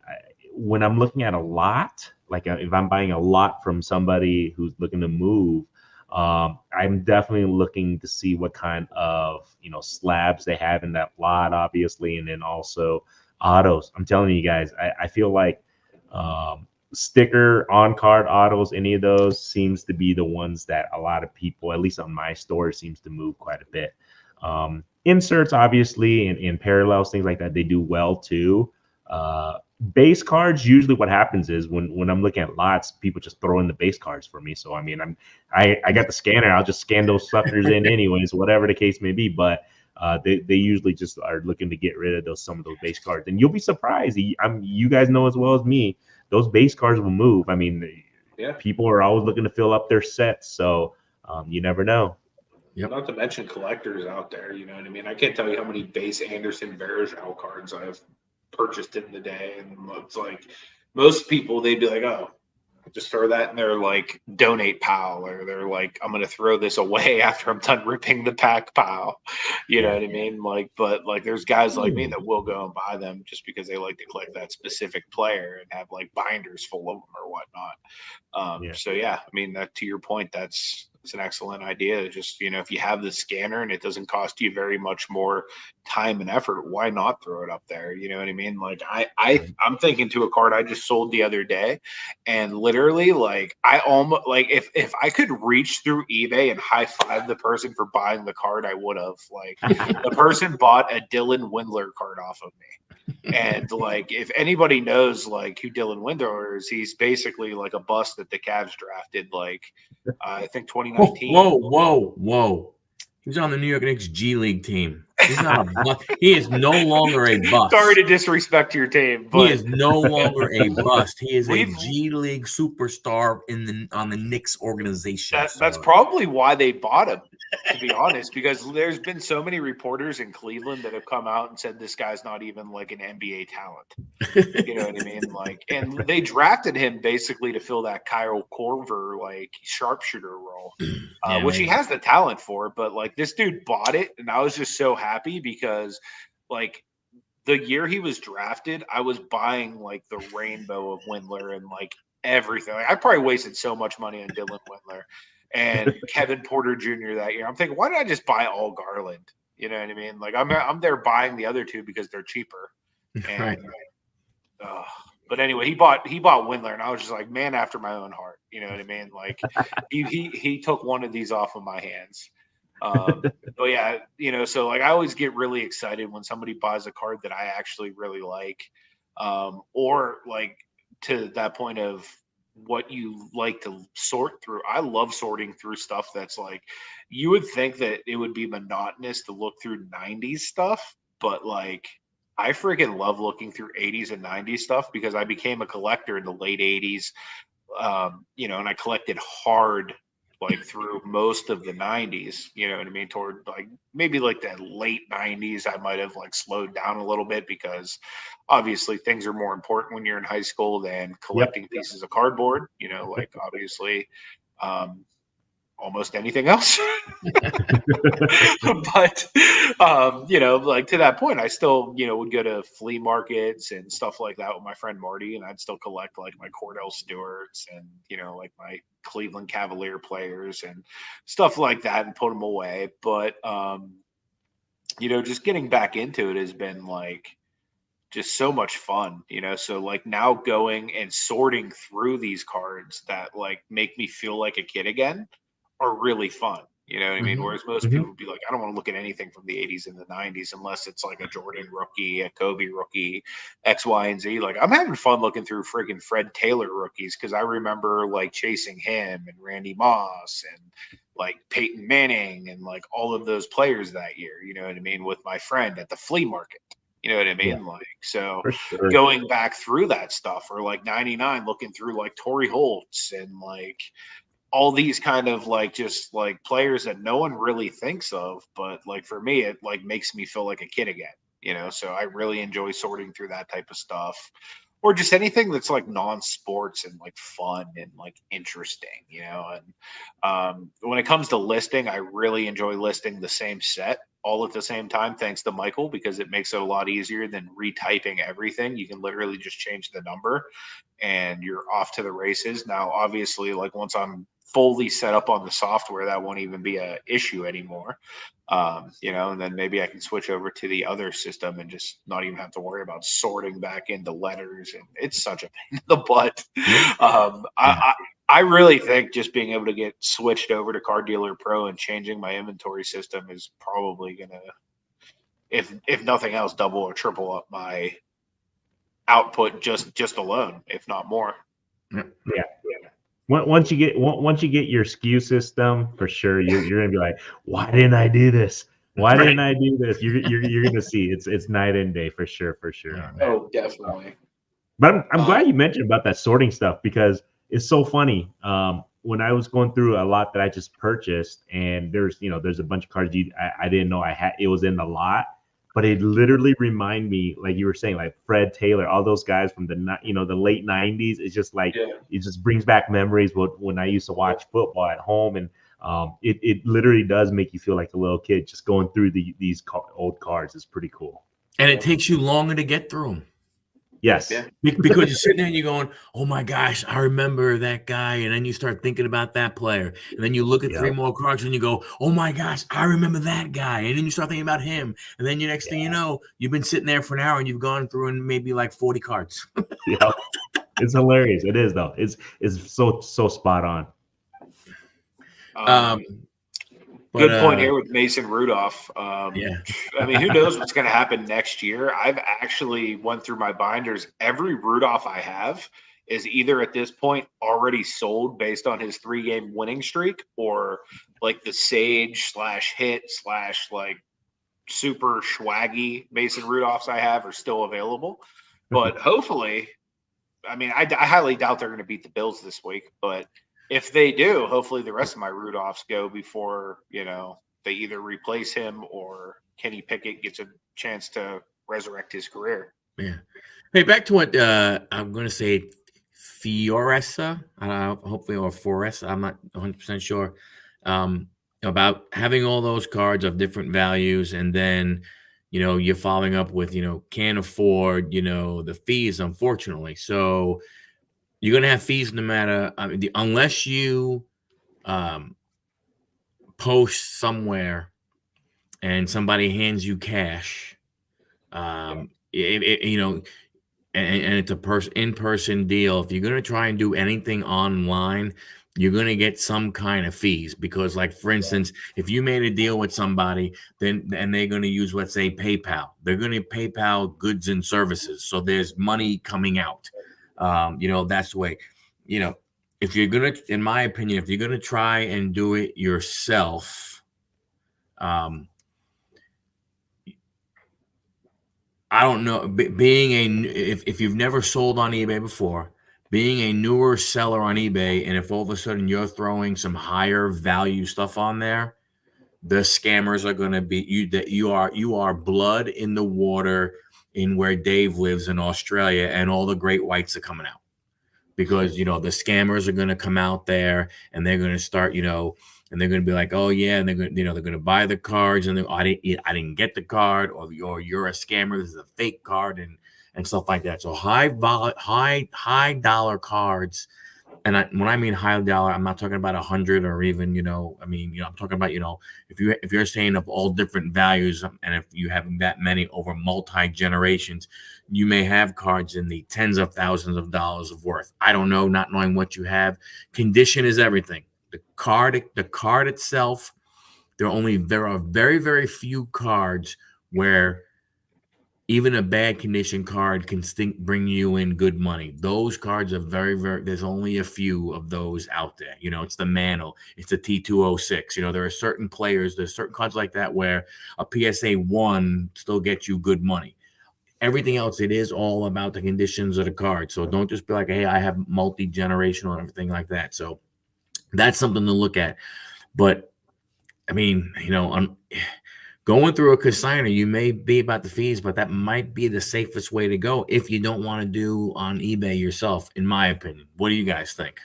when I'm looking at a lot, like if I'm buying a lot from somebody who's looking to move, I'm definitely looking to see what kind of slabs they have in that lot, obviously, and then also autos. I'm telling you guys, I feel like sticker on card autos, any of those seems to be the ones that a lot of people, at least on my store, seems to move quite a bit. Inserts, obviously, and parallels, things like that, they do well too. Base cards, usually what happens is when I'm looking at lots, people just throw in the base cards for me. So I mean, I got the scanner, I'll just scan those suckers in anyways, whatever the case may be. But they usually just are looking to get rid of some of those base cards, and you'll be surprised. You guys know as well as me, those base cards will move. I mean, people are always looking to fill up their sets, so you never know. Yep. Not to mention collectors out there. You know what I mean? I can't tell you how many base Anderson Varejao cards I've purchased in the day, and it's like most people, they'd be like, oh, just throw that in their like donate pile, or they're like, I'm gonna throw this away after I'm done ripping the pack pile. You know what I mean? Like, but like there's guys like me that will go and buy them just because they like to collect that specific player and have like binders full of them or whatnot. So I mean, that to your point, that's an excellent idea. Just, if you have the scanner and it doesn't cost you very much more time and effort, why not throw it up there? You know what I mean? Like I'm thinking to a card I just sold the other day, and literally like I almost like if I could reach through eBay and high five the person for buying the card, I would have. Like the person bought a Dylan Windler card off of me. And like, if anybody knows like who Dylan Windler is, he's basically like a bust that the Cavs drafted, like I think 2019. Whoa! He's on the New York Knicks G League team. He's not a bust. He is no longer a bust. Sorry to disrespect your team, but he is no longer a bust. He is a G League superstar on the Knicks organization. That's probably why they bought him, to be honest, because there's been so many reporters in Cleveland that have come out and said this guy's not even like an NBA talent. You know what I mean? Like, and they drafted him basically to fill that Kyle Korver like sharpshooter role, which he has the talent for. But like this dude bought it, and I was just so happy because like the year he was drafted, I was buying like the rainbow of Windler and like everything. Like, I probably wasted so much money on Dylan Windler and Kevin Porter Jr. that year. I'm thinking, why did I just buy all Garland? You know what I mean? Like I'm there buying the other two because they're cheaper. And, but anyway, he bought Windler, and I was just like, man after my own heart. You know what I mean? Like he took one of these off of my hands. But yeah, so like I always get really excited when somebody buys a card that I actually really like, or like to that point of what you like to sort through. I love sorting through stuff that's like, you would think that it would be monotonous to look through 90s stuff, but like I freaking love looking through 80s and 90s stuff because I became a collector in the late 80s, and I collected hard like through most of the 90s, you know what I mean? Toward like maybe like the late 90s, I might have like slowed down a little bit because obviously things are more important when you're in high school than Yep. collecting pieces of cardboard, you know, like obviously um, almost anything else. But you know, like to that point, I still, you know, would go to flea markets and stuff like that with my friend Marty, and I'd still collect like my Cordell Stewarts and, you know, like my Cleveland Cavalier players and stuff like that and put them away. But you know, just getting back into it has been like just so much fun, you know. So like now going and sorting through these cards that like make me feel like a kid again are really fun. You know what I mean? Mhm. Whereas most people would be like, I don't want to look at anything from the 80s and the 90s unless it's like a Jordan rookie, a Kobe rookie, X, Y, and Z. Like I'm having fun looking through freaking Fred Taylor rookies because I remember like chasing him and Randy Moss and like Peyton Manning and like all of those players that year, you know what I mean, with my friend at the flea market. You know what I Yeah, mean? Like, so for sure. going back through that stuff or like 99, looking through like Torrey Holtz and like all these kind of like just like players that no one really thinks of. But like for me, it like makes me feel like a kid again, you know? So I really enjoy sorting through that type of stuff or just anything that's like non-sports and like fun and like interesting, you know. And when it comes to listing, I really enjoy listing the same set all at the same time, thanks to Michael, because it makes it a lot easier than retyping everything. You can literally just change the number and you're off to the races. Now obviously, like once I'm fully set up on the software, that won't even be a issue anymore. You know, and then maybe I can switch over to the other system and just not even have to worry about sorting back into letters. And it's such a pain in the butt. Yeah. I really think just being able to get switched over to Car Dealer Pro and changing my inventory system is probably gonna, if nothing else, double or triple up my output just alone, if not more. Yeah. Once you get your SKU system, for sure, you're gonna be like, why didn't I do this? Why Right. didn't I do this? You're gonna see it's night and day for sure Yeah. on that. Oh, definitely. But I'm glad you mentioned about that sorting stuff because it's so funny. When I was going through a lot that I just purchased, and there's a bunch of cards I didn't know I had. It was in the lot, but it literally remind me, like you were saying, like Fred Taylor, all those guys from the late '90s. It's just like it just brings back memories when I used to watch football at home, and it literally does make you feel like a little kid just going through these old cards. Is pretty cool. And it takes you longer to get through them. Yes. Yeah. Because you're sitting there and you're going, oh my gosh, I remember that guy. And then you start thinking about that player. And then you look at three more cards and you go, oh my gosh, I remember that guy. And then you start thinking about him. And then your next thing you know, you've been sitting there for an hour and you've gone through and maybe like 40 cards. Yeah. It's hilarious. It is though. It's so spot on. Good point here with Mason Rudolph. Yeah. I mean, who knows what's going to happen next year? I've actually went through my binders. Every Rudolph I have is either at this point already sold based on his 3-game winning streak, or like the Sage / hit / like super swaggy Mason Rudolphs I have are still available. But hopefully, I mean, I highly doubt they're going to beat the Bills this week, but if they do, hopefully the rest of my Rudolphs go before, you know, they either replace him or Kenny Pickett gets a chance to resurrect his career. Yeah. Hey, back to what I'm going to say, Fioressa, hopefully, or Foressa, I'm not 100% sure, about having all those cards of different values. And then, you know, you're following up with, you know, can't afford, you know, the fees, unfortunately. So you're going to have fees no matter, unless you post somewhere and somebody hands you cash, you know, and it's a in-person deal. If you're going to try and do anything online, you're going to get some kind of fees because, like, for instance, if you made a deal with somebody, and they're going to use, let's say, PayPal, they're going to PayPal goods and services. So there's money coming out. You know, that's the way, you know, if you're going to, in my opinion, if you're going to try and do it yourself, I don't know, if you've never sold on eBay before, being a newer seller on eBay, and if all of a sudden you're throwing some higher value stuff on there, the scammers are going to be you are blood in the water in where Dave lives in Australia, and all the great whites are coming out, because the scammers are going to come out there and they're going to start, and they're going to be like, oh yeah, and they're going to buy the cards, and I didn't get the card, or you're a scammer, this is a fake card, and stuff like that. So high dollar cards. And when I mean high dollar, I'm not talking about 100 or even, I'm talking about, if you're saying of all different values, and if you have that many over multi generations, you may have cards in the tens of thousands of dollars of worth. I don't know, not knowing what you have. Condition is everything. The card itself, there are very, very few cards where even a bad condition card can bring you in good money. Those cards are very, very, there's only a few of those out there. It's the Mantle, it's the T206. There are certain players, there's certain cards like that where a PSA 1 still gets you good money. Everything else, it is all about the conditions of the card. So don't just be like, hey, I have multi-generational and everything like that. So that's something to look at. But I mean, going through a consignor, you may be about the fees, but that might be the safest way to go if you don't want to do on eBay yourself, in my opinion. What do you guys think?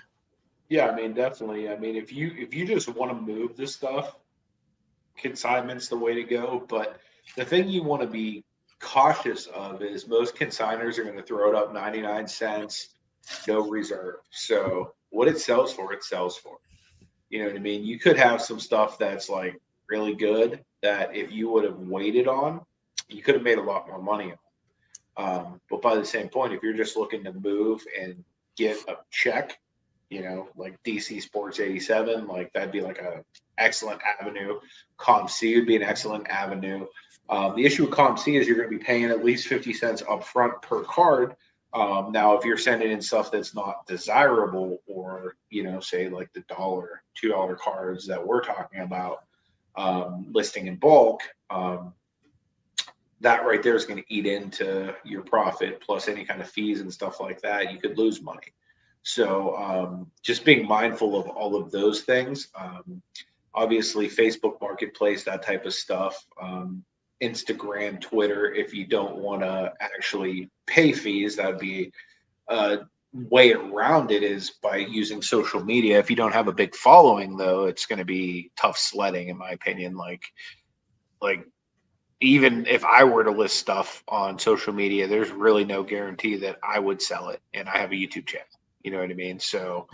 Yeah, I mean, definitely. I mean, if you just want to move this stuff, consignment's the way to go. But the thing you want to be cautious of is most consigners are going to throw it up 99 cents, no reserve. So what it sells for, it sells for. You know what I mean? You could have some stuff that's like really good that if you would have waited on, you could have made a lot more money on. But by the same point, if you're just looking to move and get a check, like DC Sports 87, like that'd be like a excellent avenue. ComC would be an excellent avenue. The issue with ComC is you're going to be paying at least 50 cents upfront per card. Now, if you're sending in stuff that's not desirable, or, say like the $2 cards that we're talking about, listing in bulk, that right there is going to eat into your profit, plus any kind of fees and stuff like that. You could lose money. So just being mindful of all of those things. Obviously, Facebook Marketplace, that type of stuff. Instagram, Twitter, if you don't want to actually pay fees, that would be a way around it, is by using social media. If you don't have a big following, though, it's going to be tough sledding, in my opinion. Like even if I were to list stuff on social media, there's really no guarantee that I would sell it. And I have a YouTube channel. You know what I mean? So,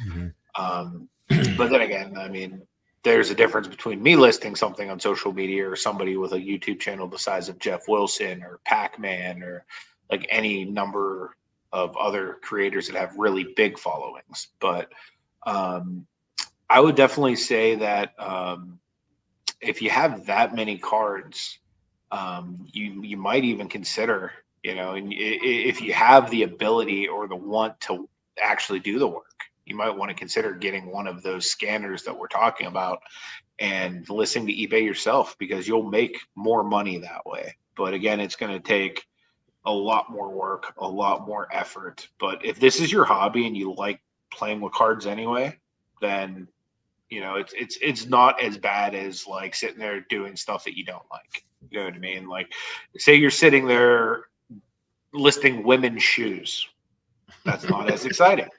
but then again, I mean, there's a difference between me listing something on social media or somebody with a YouTube channel the size of Jeff Wilson or Pac-Man or like any number of other creators that have really big followings. But I would definitely say that if you have that many cards, you might even consider, and if you have the ability or the want to actually do the work, you might want to consider getting one of those scanners that we're talking about and listing to eBay yourself, because you'll make more money that way. But again, it's going to take a lot more work, a lot more effort. But if this is your hobby and you like playing with cards anyway, then it's not as bad as like sitting there doing stuff that you don't like. You know what I mean? Like, say you're sitting there listing women's shoes. That's not as exciting.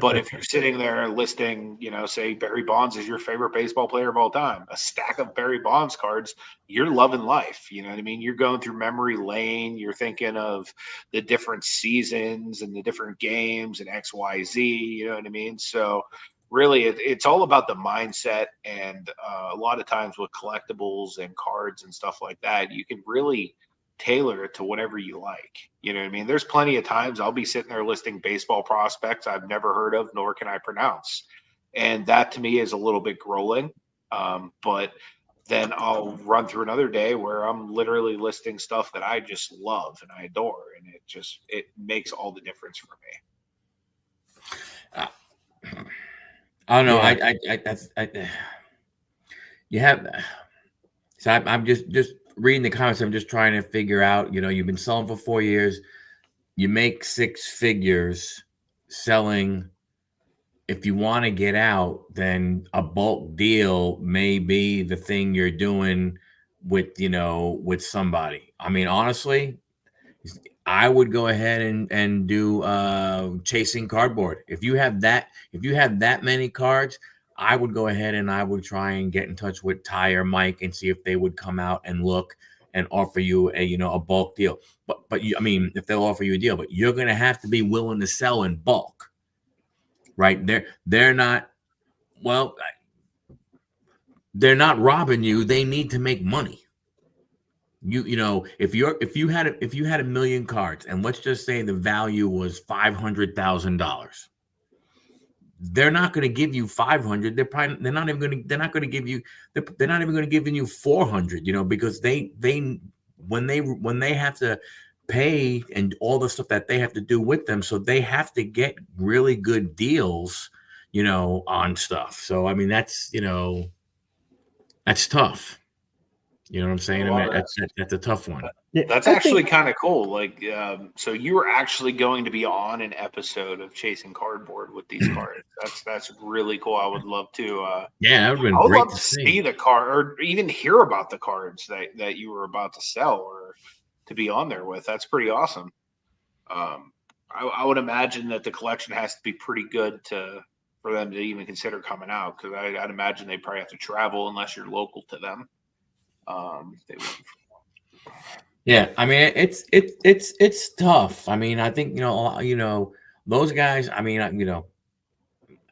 But if you're sitting there listing, say Barry Bonds is your favorite baseball player of all time, a stack of Barry Bonds cards, you're loving life. You know what I mean? You're going through memory lane. You're thinking of the different seasons and the different games and X, Y, Z. You know what I mean? So really, it's all about the mindset. And a lot of times with collectibles and cards and stuff like that, you can really tailor it to whatever you like. You know what I mean? There's plenty of times I'll be sitting there listing baseball prospects I've never heard of, nor can I pronounce. And that to me is a little bit grueling. But then I'll run through another day where I'm literally listing stuff that I just love and I adore. And it makes all the difference for me. I don't know. Yeah. You have, so I'm just reading the comments. I'm just trying to figure out, you've been selling for 4 years, you make 6 figures. selling. If you want to get out, then a bulk deal may be the thing you're doing with, with somebody. I mean, honestly, I would go ahead and do chasing cardboard. If you have that many cards, I would go ahead and I would try and get in touch with Ty or Mike and see if they would come out and look and offer you a bulk deal. But I mean, if they'll offer you a deal, but you're gonna have to be willing to sell in bulk, right? They're not they're not robbing you. They need to make money. If you had a million cards, and let's just say the value was $500,000, they're not going to give you 500. They're not even going to give you 400. Because they when they have to pay and all the stuff that they have to do with them, so they have to get really good deals, on stuff. So I mean, that's tough. You know what I'm saying? I mean, that's a tough one. That's actually kind of cool. Like, so you were actually going to be on an episode of Chasing Cardboard with these cards. That's really cool. I would love to. Yeah, that would have been I would great love to see the card, or even hear about the cards that you were about to sell or to be on there with. That's pretty awesome. I would imagine that the collection has to be pretty good for them to even consider coming out, because I'd imagine they probably have to travel unless you're local to them. They would. Yeah, I mean, it's tough. I mean, I think those guys. I mean,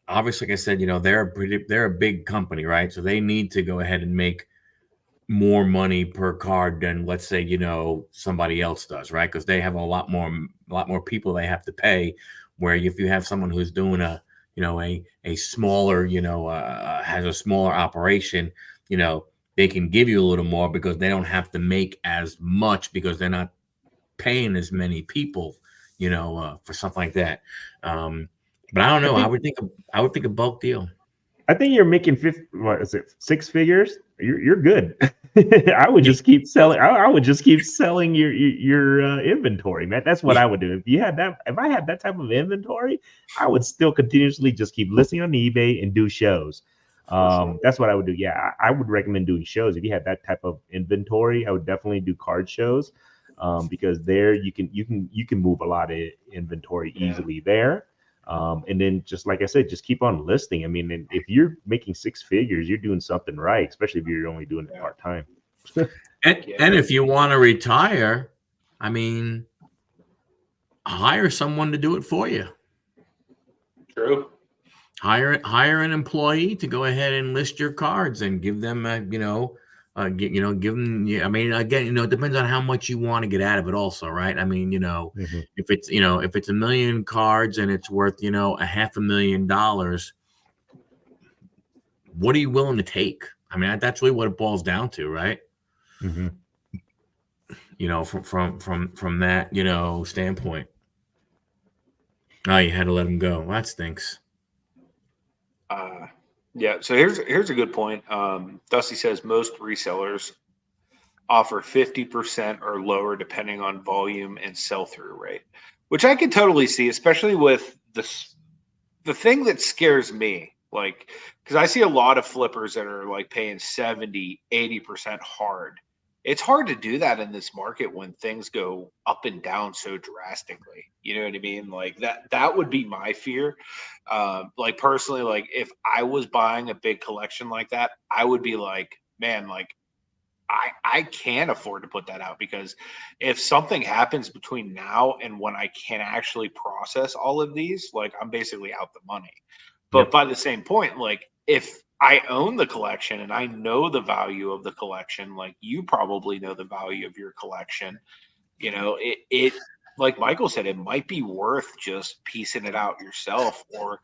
obviously, like I said, they're a big company, right? So they need to go ahead and make more money per card than, let's say, somebody else does, right? Because they have a lot more people they have to pay. Where if you have someone who's doing a smaller, has a smaller operation, they can give you a little more because they don't have to make as much because they're not paying as many people, for something like that. But I don't know. I would think a bulk deal. I think you're making six figures. You're good. I would just keep selling. I would just keep selling your inventory, man. That's what I would do. If I had that type of inventory, I would still continuously just keep listing on eBay and do shows. That's what I would do. Yeah, I would recommend doing shows. If you had that type of inventory, I would definitely do card shows, because there you can move a lot of inventory easily there. And then, just like I said, just keep on listing. I mean, if you're making six figures, you're doing something right, especially if you're only doing it part time. and if you want to retire, I mean, hire someone to do it for you. True. Hire an employee to go ahead and list your cards and give them give them. Yeah, I mean, again, it depends on how much you want to get out of it, also, right? I mean, if it's a million cards and it's worth $500,000, what are you willing to take? I mean, that's really what it boils down to, right? Mm-hmm. From that standpoint. Oh, you had to let him go. Well, that stinks. Yeah, so here's a good point. Dusty says most resellers offer 50% or lower depending on volume and sell-through rate, which I could totally see, especially with the thing that scares me, like, because I see a lot of flippers that are like paying 70, 80% hard. It's hard to do that in this market when things go up and down so drastically. You know what I mean? Like that would be my fear. Like personally, like if I was buying a big collection like that, I would be like, man, like I can't afford to put that out, because if something happens between now and when I can actually process all of these, like I'm basically out the money. But by the same point, like if I own the collection and I know the value of the collection, like you probably know the value of your collection, it like Michael said, it might be worth just piecing it out yourself, or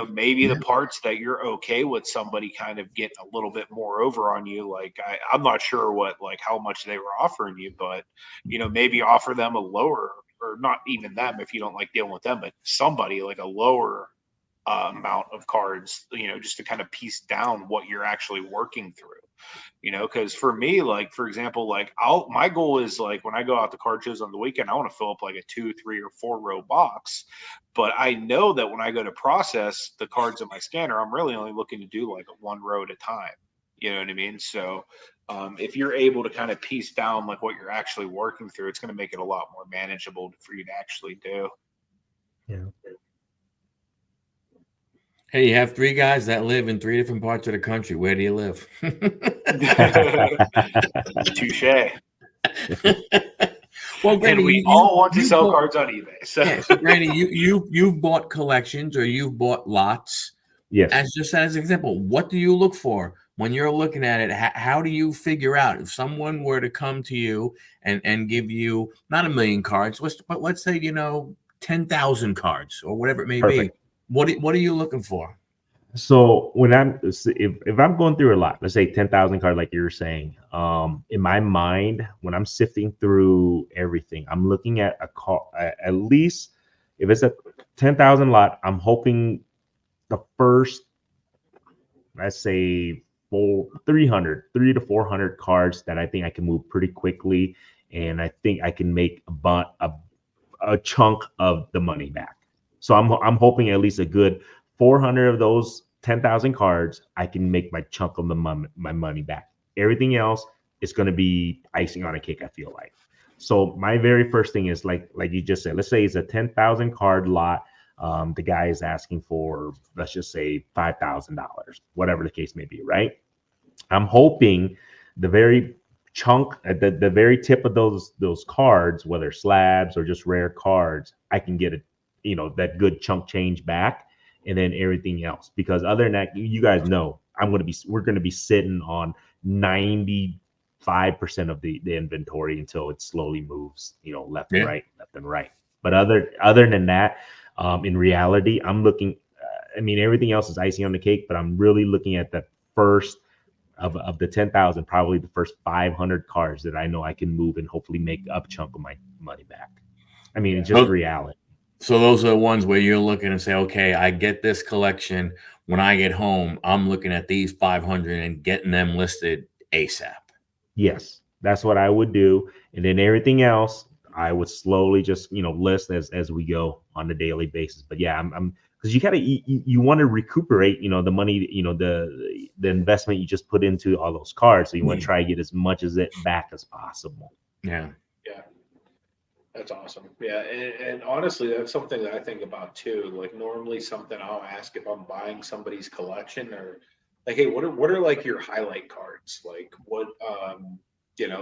maybe the parts that you're okay with somebody kind of getting a little bit more over on you. Like I'm not sure how much they were offering you, but maybe offer them a lower, or not even them if you don't like dealing with them, but somebody like a lower amount of cards, just to kind of piece down what you're actually working through. Because for me, like, for example, like my goal is like when I go out to card shows on the weekend, I want to fill up like a 2, 3, or 4 row box. But I know that when I go to process the cards in my scanner, I'm really only looking to do like 1 row at a time. You know what I mean? So if you're able to kind of piece down like what you're actually working through, it's going to make it a lot more manageable for you to actually do. Yeah. Hey, you have 3 guys that live in 3 different parts of the country. Where do you live? Touche. Well, Granny, And we all want to sell cards on eBay. So, yeah, so Granny, you've bought collections or you've bought lots. Yes. As an example, what do you look for when you're looking at it? How do you figure out if someone were to come to you and give you not 1 million cards, but let's say 10,000 cards or whatever it may Perfect. be? What are you looking for? So when if I'm going through a lot, let's say 10,000 cards, like you were saying, in my mind, when I'm sifting through everything, I'm looking at a card, at least if it's a 10,000 lot, I'm hoping the first, let's say 300 to 400 cards that I think I can move pretty quickly. And I think I can make a chunk of the money back. So I'm hoping at least a good 400 of those 10,000 cards, I can make my chunk of my money back. Everything else is going to be icing on a cake, I feel like. So my very first thing is like you just said, let's say it's a 10,000 card lot. The guy is asking for, let's just say $5,000, whatever the case may be, right? I'm hoping the very chunk at the very tip of those cards, whether slabs or just rare cards, I can get that good chunk change back, and then everything else. Because other than that, you guys know we're gonna be sitting on 95% of the inventory until it slowly moves, left and right. But other than that, in reality, I'm looking. Everything else is icing on the cake, but I'm really looking at the first of the 10,000, probably the first 500 cards that I know I can move and hopefully make up chunk of my money back. It's just reality. So those are the ones where you're looking and say, okay, I get this collection. When I get home, I'm looking at these 500 and getting them listed ASAP. Yes, that's what I would do. And then everything else, I would slowly just, list as we go on a daily basis. But yeah, I'm because you want to recuperate, the money, the investment you just put into all those cards. So you want to try to get as much as it back as possible. Yeah. Yeah. That's awesome. Yeah. And honestly, that's something that I think about too. Like normally something I'll ask if I'm buying somebody's collection or like, hey, what are like your highlight cards? Like what,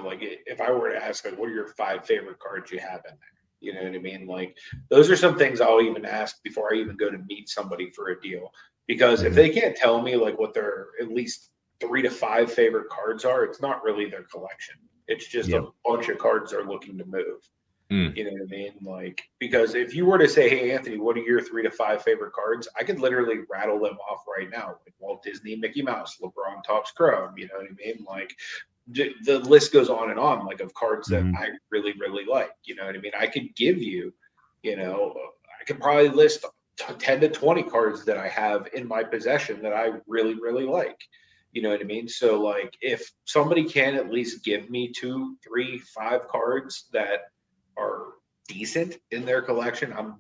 like if I were to ask, like, what are your 5 favorite cards you have in there? You know what I mean? Like those are some things I'll even ask before I even go to meet somebody for a deal. Because if they can't tell me like what their at least 3 to 5 favorite cards are, it's not really their collection. It's just a bunch of cards they're looking to move. You know what I mean? Like, because if you were to say, hey, Anthony, what are your 3 to 5 favorite cards? I could literally rattle them off right now. Like Walt Disney, Mickey Mouse, LeBron Topps Chrome, you know what I mean? Like the list goes on and on, like of cards that I really, really like. You know what I mean? I could give you, I could probably list 10 to 20 cards that I have in my possession that I really, really like. You know what I mean? So like if somebody can at least give me 2, 3, 5 cards that are decent in their collection, I'm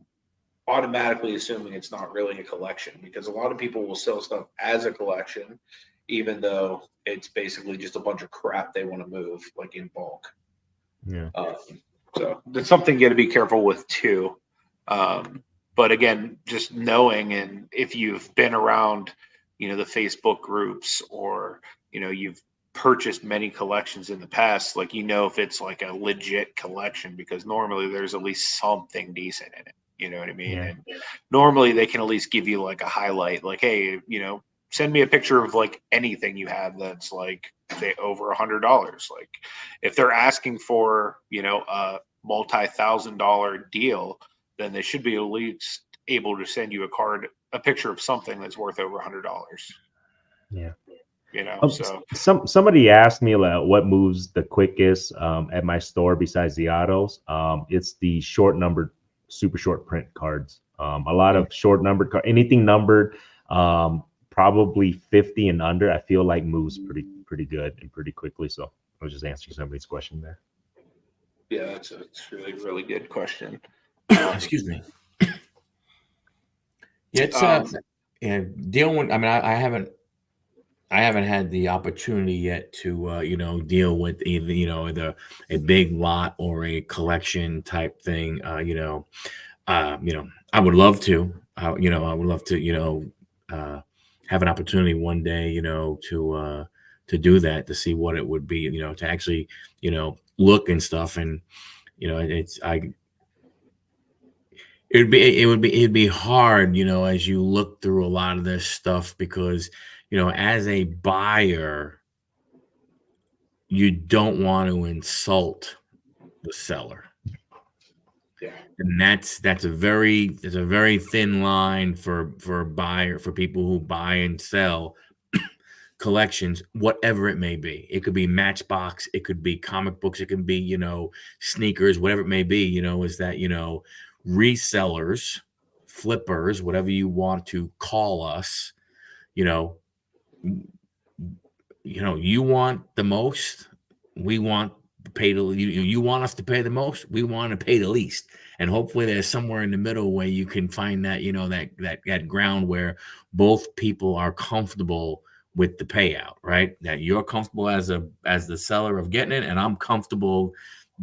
automatically assuming it's not really a collection, because a lot of people will sell stuff as a collection, even though it's basically just a bunch of crap they want to move like in bulk. Yeah. So that's something you got to be careful with too. But again, just knowing, and if you've been around, the Facebook groups or, you've purchased many collections in the past, like, if it's like a legit collection, because normally there's at least something decent in it. You know what I mean? Yeah. And normally they can at least give you like a highlight, like, hey, send me a picture of like anything you have that's like, say, over $100. Like if they're asking for, a multi-$1,000 deal, then they should be at least able to send you a picture of something that's worth over $100. Yeah. So somebody asked me what moves the quickest at my store besides the autos. It's the short numbered, super short print cards. A lot of short numbered anything numbered, probably 50 and under, I feel like moves pretty good and pretty quickly. So I was just answering somebody's question there. Yeah, that's a really good question. Excuse me. Yeah, it's dealing with. I mean, I haven't had the opportunity yet to deal with either a big lot or a collection type thing. I would love to. I would love to have an opportunity one day to do that, to see what it would be, to actually look and stuff, and it'd be hard, as you look through a lot of this stuff, because as a buyer, you don't want to insult the seller. Yeah. And that's a very thin line for a buyer, for people who buy and sell collections, whatever it may be. It could be Matchbox, it could be comic books, it can be sneakers, whatever it may be. Is that resellers, flippers, whatever you want to call us, you want the most, we want to pay you want us to pay the most, we want to pay the least. And hopefully there's somewhere in the middle where you can find that that ground where both people are comfortable with the payout, right? That you're comfortable as the seller of getting it, and I'm comfortable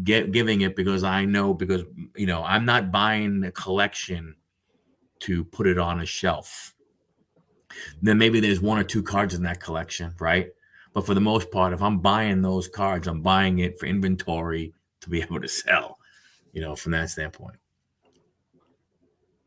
giving it, because I know, because I'm not buying the collection to put it on a shelf. Then maybe there's one or two cards in that collection, right? But for the most part, if I'm buying those cards, I'm buying it for inventory to be able to sell, from that standpoint.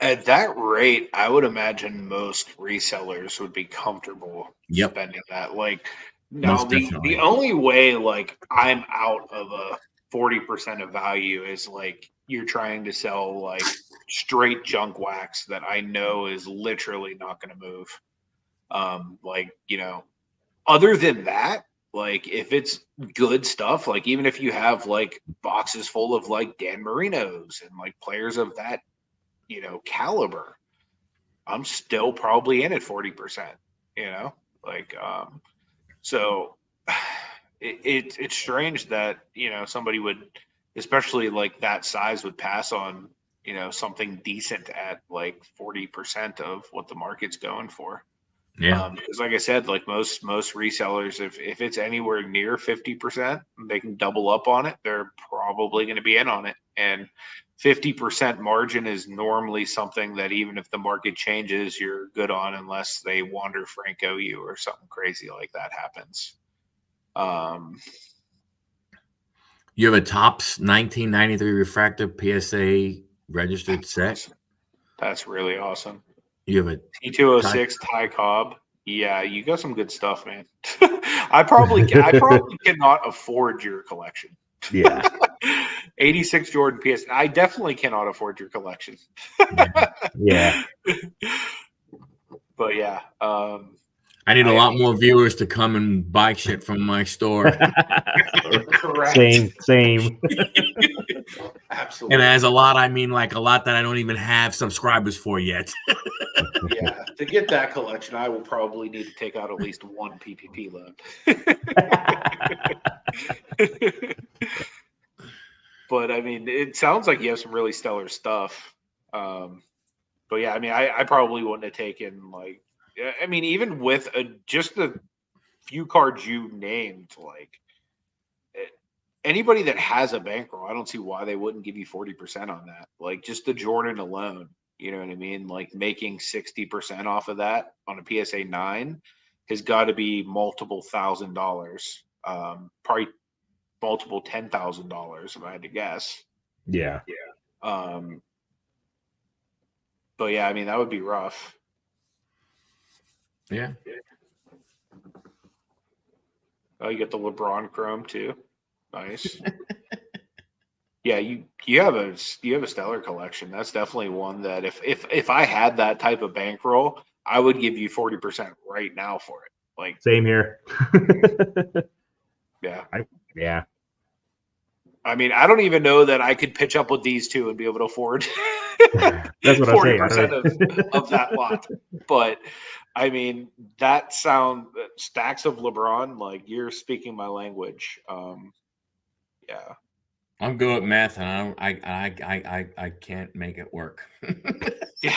At that rate, I would imagine most resellers would be comfortable spending that. Like, now the only way like I'm out of a 40% of value is like you're trying to sell like straight junk wax that I know is literally not going to move. Other than that, like if it's good stuff, like even if you have like boxes full of like Dan Marinos and like players of that, caliber, I'm still probably in at 40%, so it's strange that, somebody would, especially like that size, would pass on, something decent at like 40% of what the market's going for. Yeah. Because like I said, like most resellers, if it's anywhere near 50%, they can double up on it. They're probably going to be in on it. And 50% margin is normally something that even if the market changes, you're good on, unless they Wander Franco you or something crazy like that happens. You have a Topps 1993 refractive PSA registered set. That's really awesome. You have a T206 Ty Cobb. Yeah, you got some good stuff, man. I probably cannot afford your collection. Yeah. 86 Jordan PS. I definitely cannot afford your collection. Yeah. But yeah. I need a lot more viewers to come and buy shit from my store. Correct. Same. Absolutely. And as a lot, I mean like a lot that I don't even have subscribers for yet. Yeah, to get that collection, I will probably need to take out at least one PPP loan. But I mean, it sounds like you have some really stellar stuff. But yeah, I mean, I probably wouldn't have taken like, I mean, even with just the few cards you named, like anybody that has a bankroll, I don't see why they wouldn't give you 40% on that. Like just the Jordan alone, you know what I mean? Like making 60% off of that on a PSA 9 has got to be multiple $1,000, probably multiple $10,000 if I had to guess. Yeah. But yeah, I mean, that would be rough. Yeah. Oh, you get the LeBron Chrome too. Nice. Yeah, you have a stellar collection. That's definitely one that if I had that type of bankroll, I would give you 40% right now for it. Like same here. Yeah. Yeah. I mean, I don't even know that I could pitch up with these two and be able to afford That's what 40% of that lot. But I mean, that sound stacks of LeBron, like you're speaking my language. Yeah. I'm good at math, and I can't make it work. Yeah.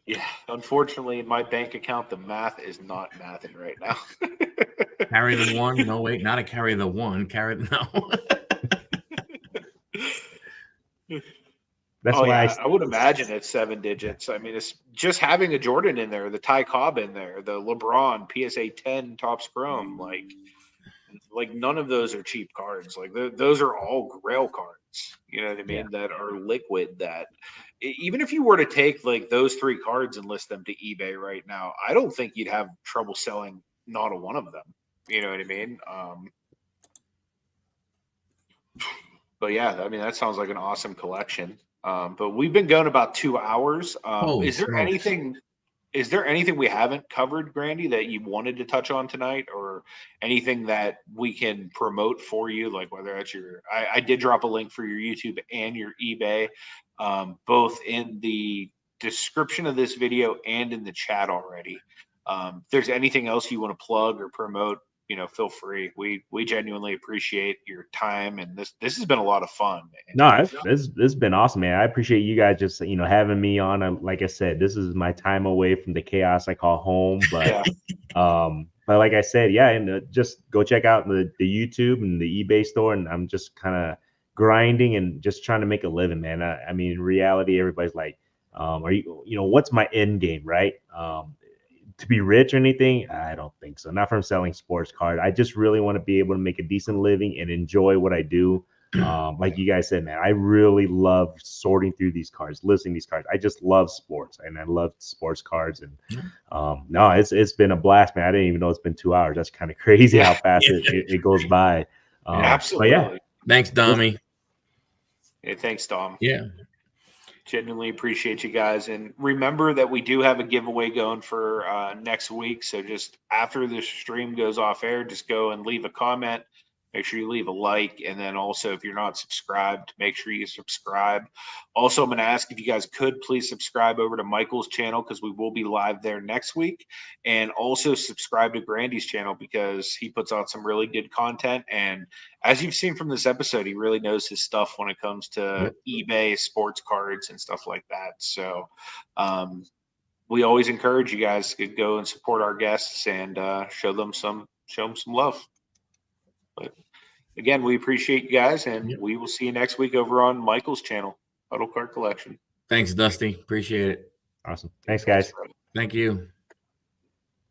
Yeah. Unfortunately, in my bank account, the math is not mathing right now. Carry the one? No, wait, not a carry the one. Carry no. That's Oh why yeah, I would imagine it's 7 digits. I mean, it's just having a Jordan in there, the Ty Cobb in there, the LeBron PSA 10 Topps Chrome, like none of those are cheap cards. Like those are all Grail cards. You know what I mean? That are liquid. That even if you were to take like those 3 cards and list them to eBay right now, I don't think you'd have trouble selling not a one of them. You know what I mean? But yeah, I mean that sounds like an awesome collection. But we've been going about 2 hours. Holy Is there smokes. anything? Is there anything we haven't covered, Grandy, that you wanted to touch on tonight, or anything that we can promote for you? Like whether that's I did drop a link for your YouTube and your eBay, both in the description of this video and in the chat already. If there's anything else you want to plug or promote, feel free. We genuinely appreciate your time, and this has been a lot of fun. No, it's been awesome, man. I appreciate you guys just having me on. Like I said, this is my time away from the chaos I call home. But but like I said, yeah, and just go check out the YouTube and the eBay store, and I'm just kind of grinding and just trying to make a living, man. I mean, in reality, everybody's like, are what's my end game, right? To be rich or anything, I don't think so. Not from selling sports cards. I just really want to be able to make a decent living and enjoy what I do. Like you guys said, man, I really love sorting through these cards, listing these cards. I just love sports, and I love sports cards. And no, it's been a blast, man. I didn't even know it's been 2 hours. That's kind of crazy how fast it goes by. Absolutely. But yeah, Thanks, Dommy. Hey, thanks, Dom. Yeah. Genuinely appreciate you guys. And remember that we do have a giveaway going for next week. So just after the stream goes off air, just go and leave a comment. Make sure you leave a like. And then also, if you're not subscribed, make sure you subscribe. Also, I'm going to ask if you guys could please subscribe over to Michael's channel, because we will be live there next week. And also subscribe to Grandy's channel, because he puts out some really good content. And as you've seen from this episode, he really knows his stuff when it comes to eBay, sports cards, and stuff like that. So we always encourage you guys to go and support our guests and show them some love. But again, we appreciate you guys, and we will see you next week over on Michael's channel, Huddle Card Collection. Thanks, Dusty. Appreciate it. Awesome. Thanks, guys. Thank you.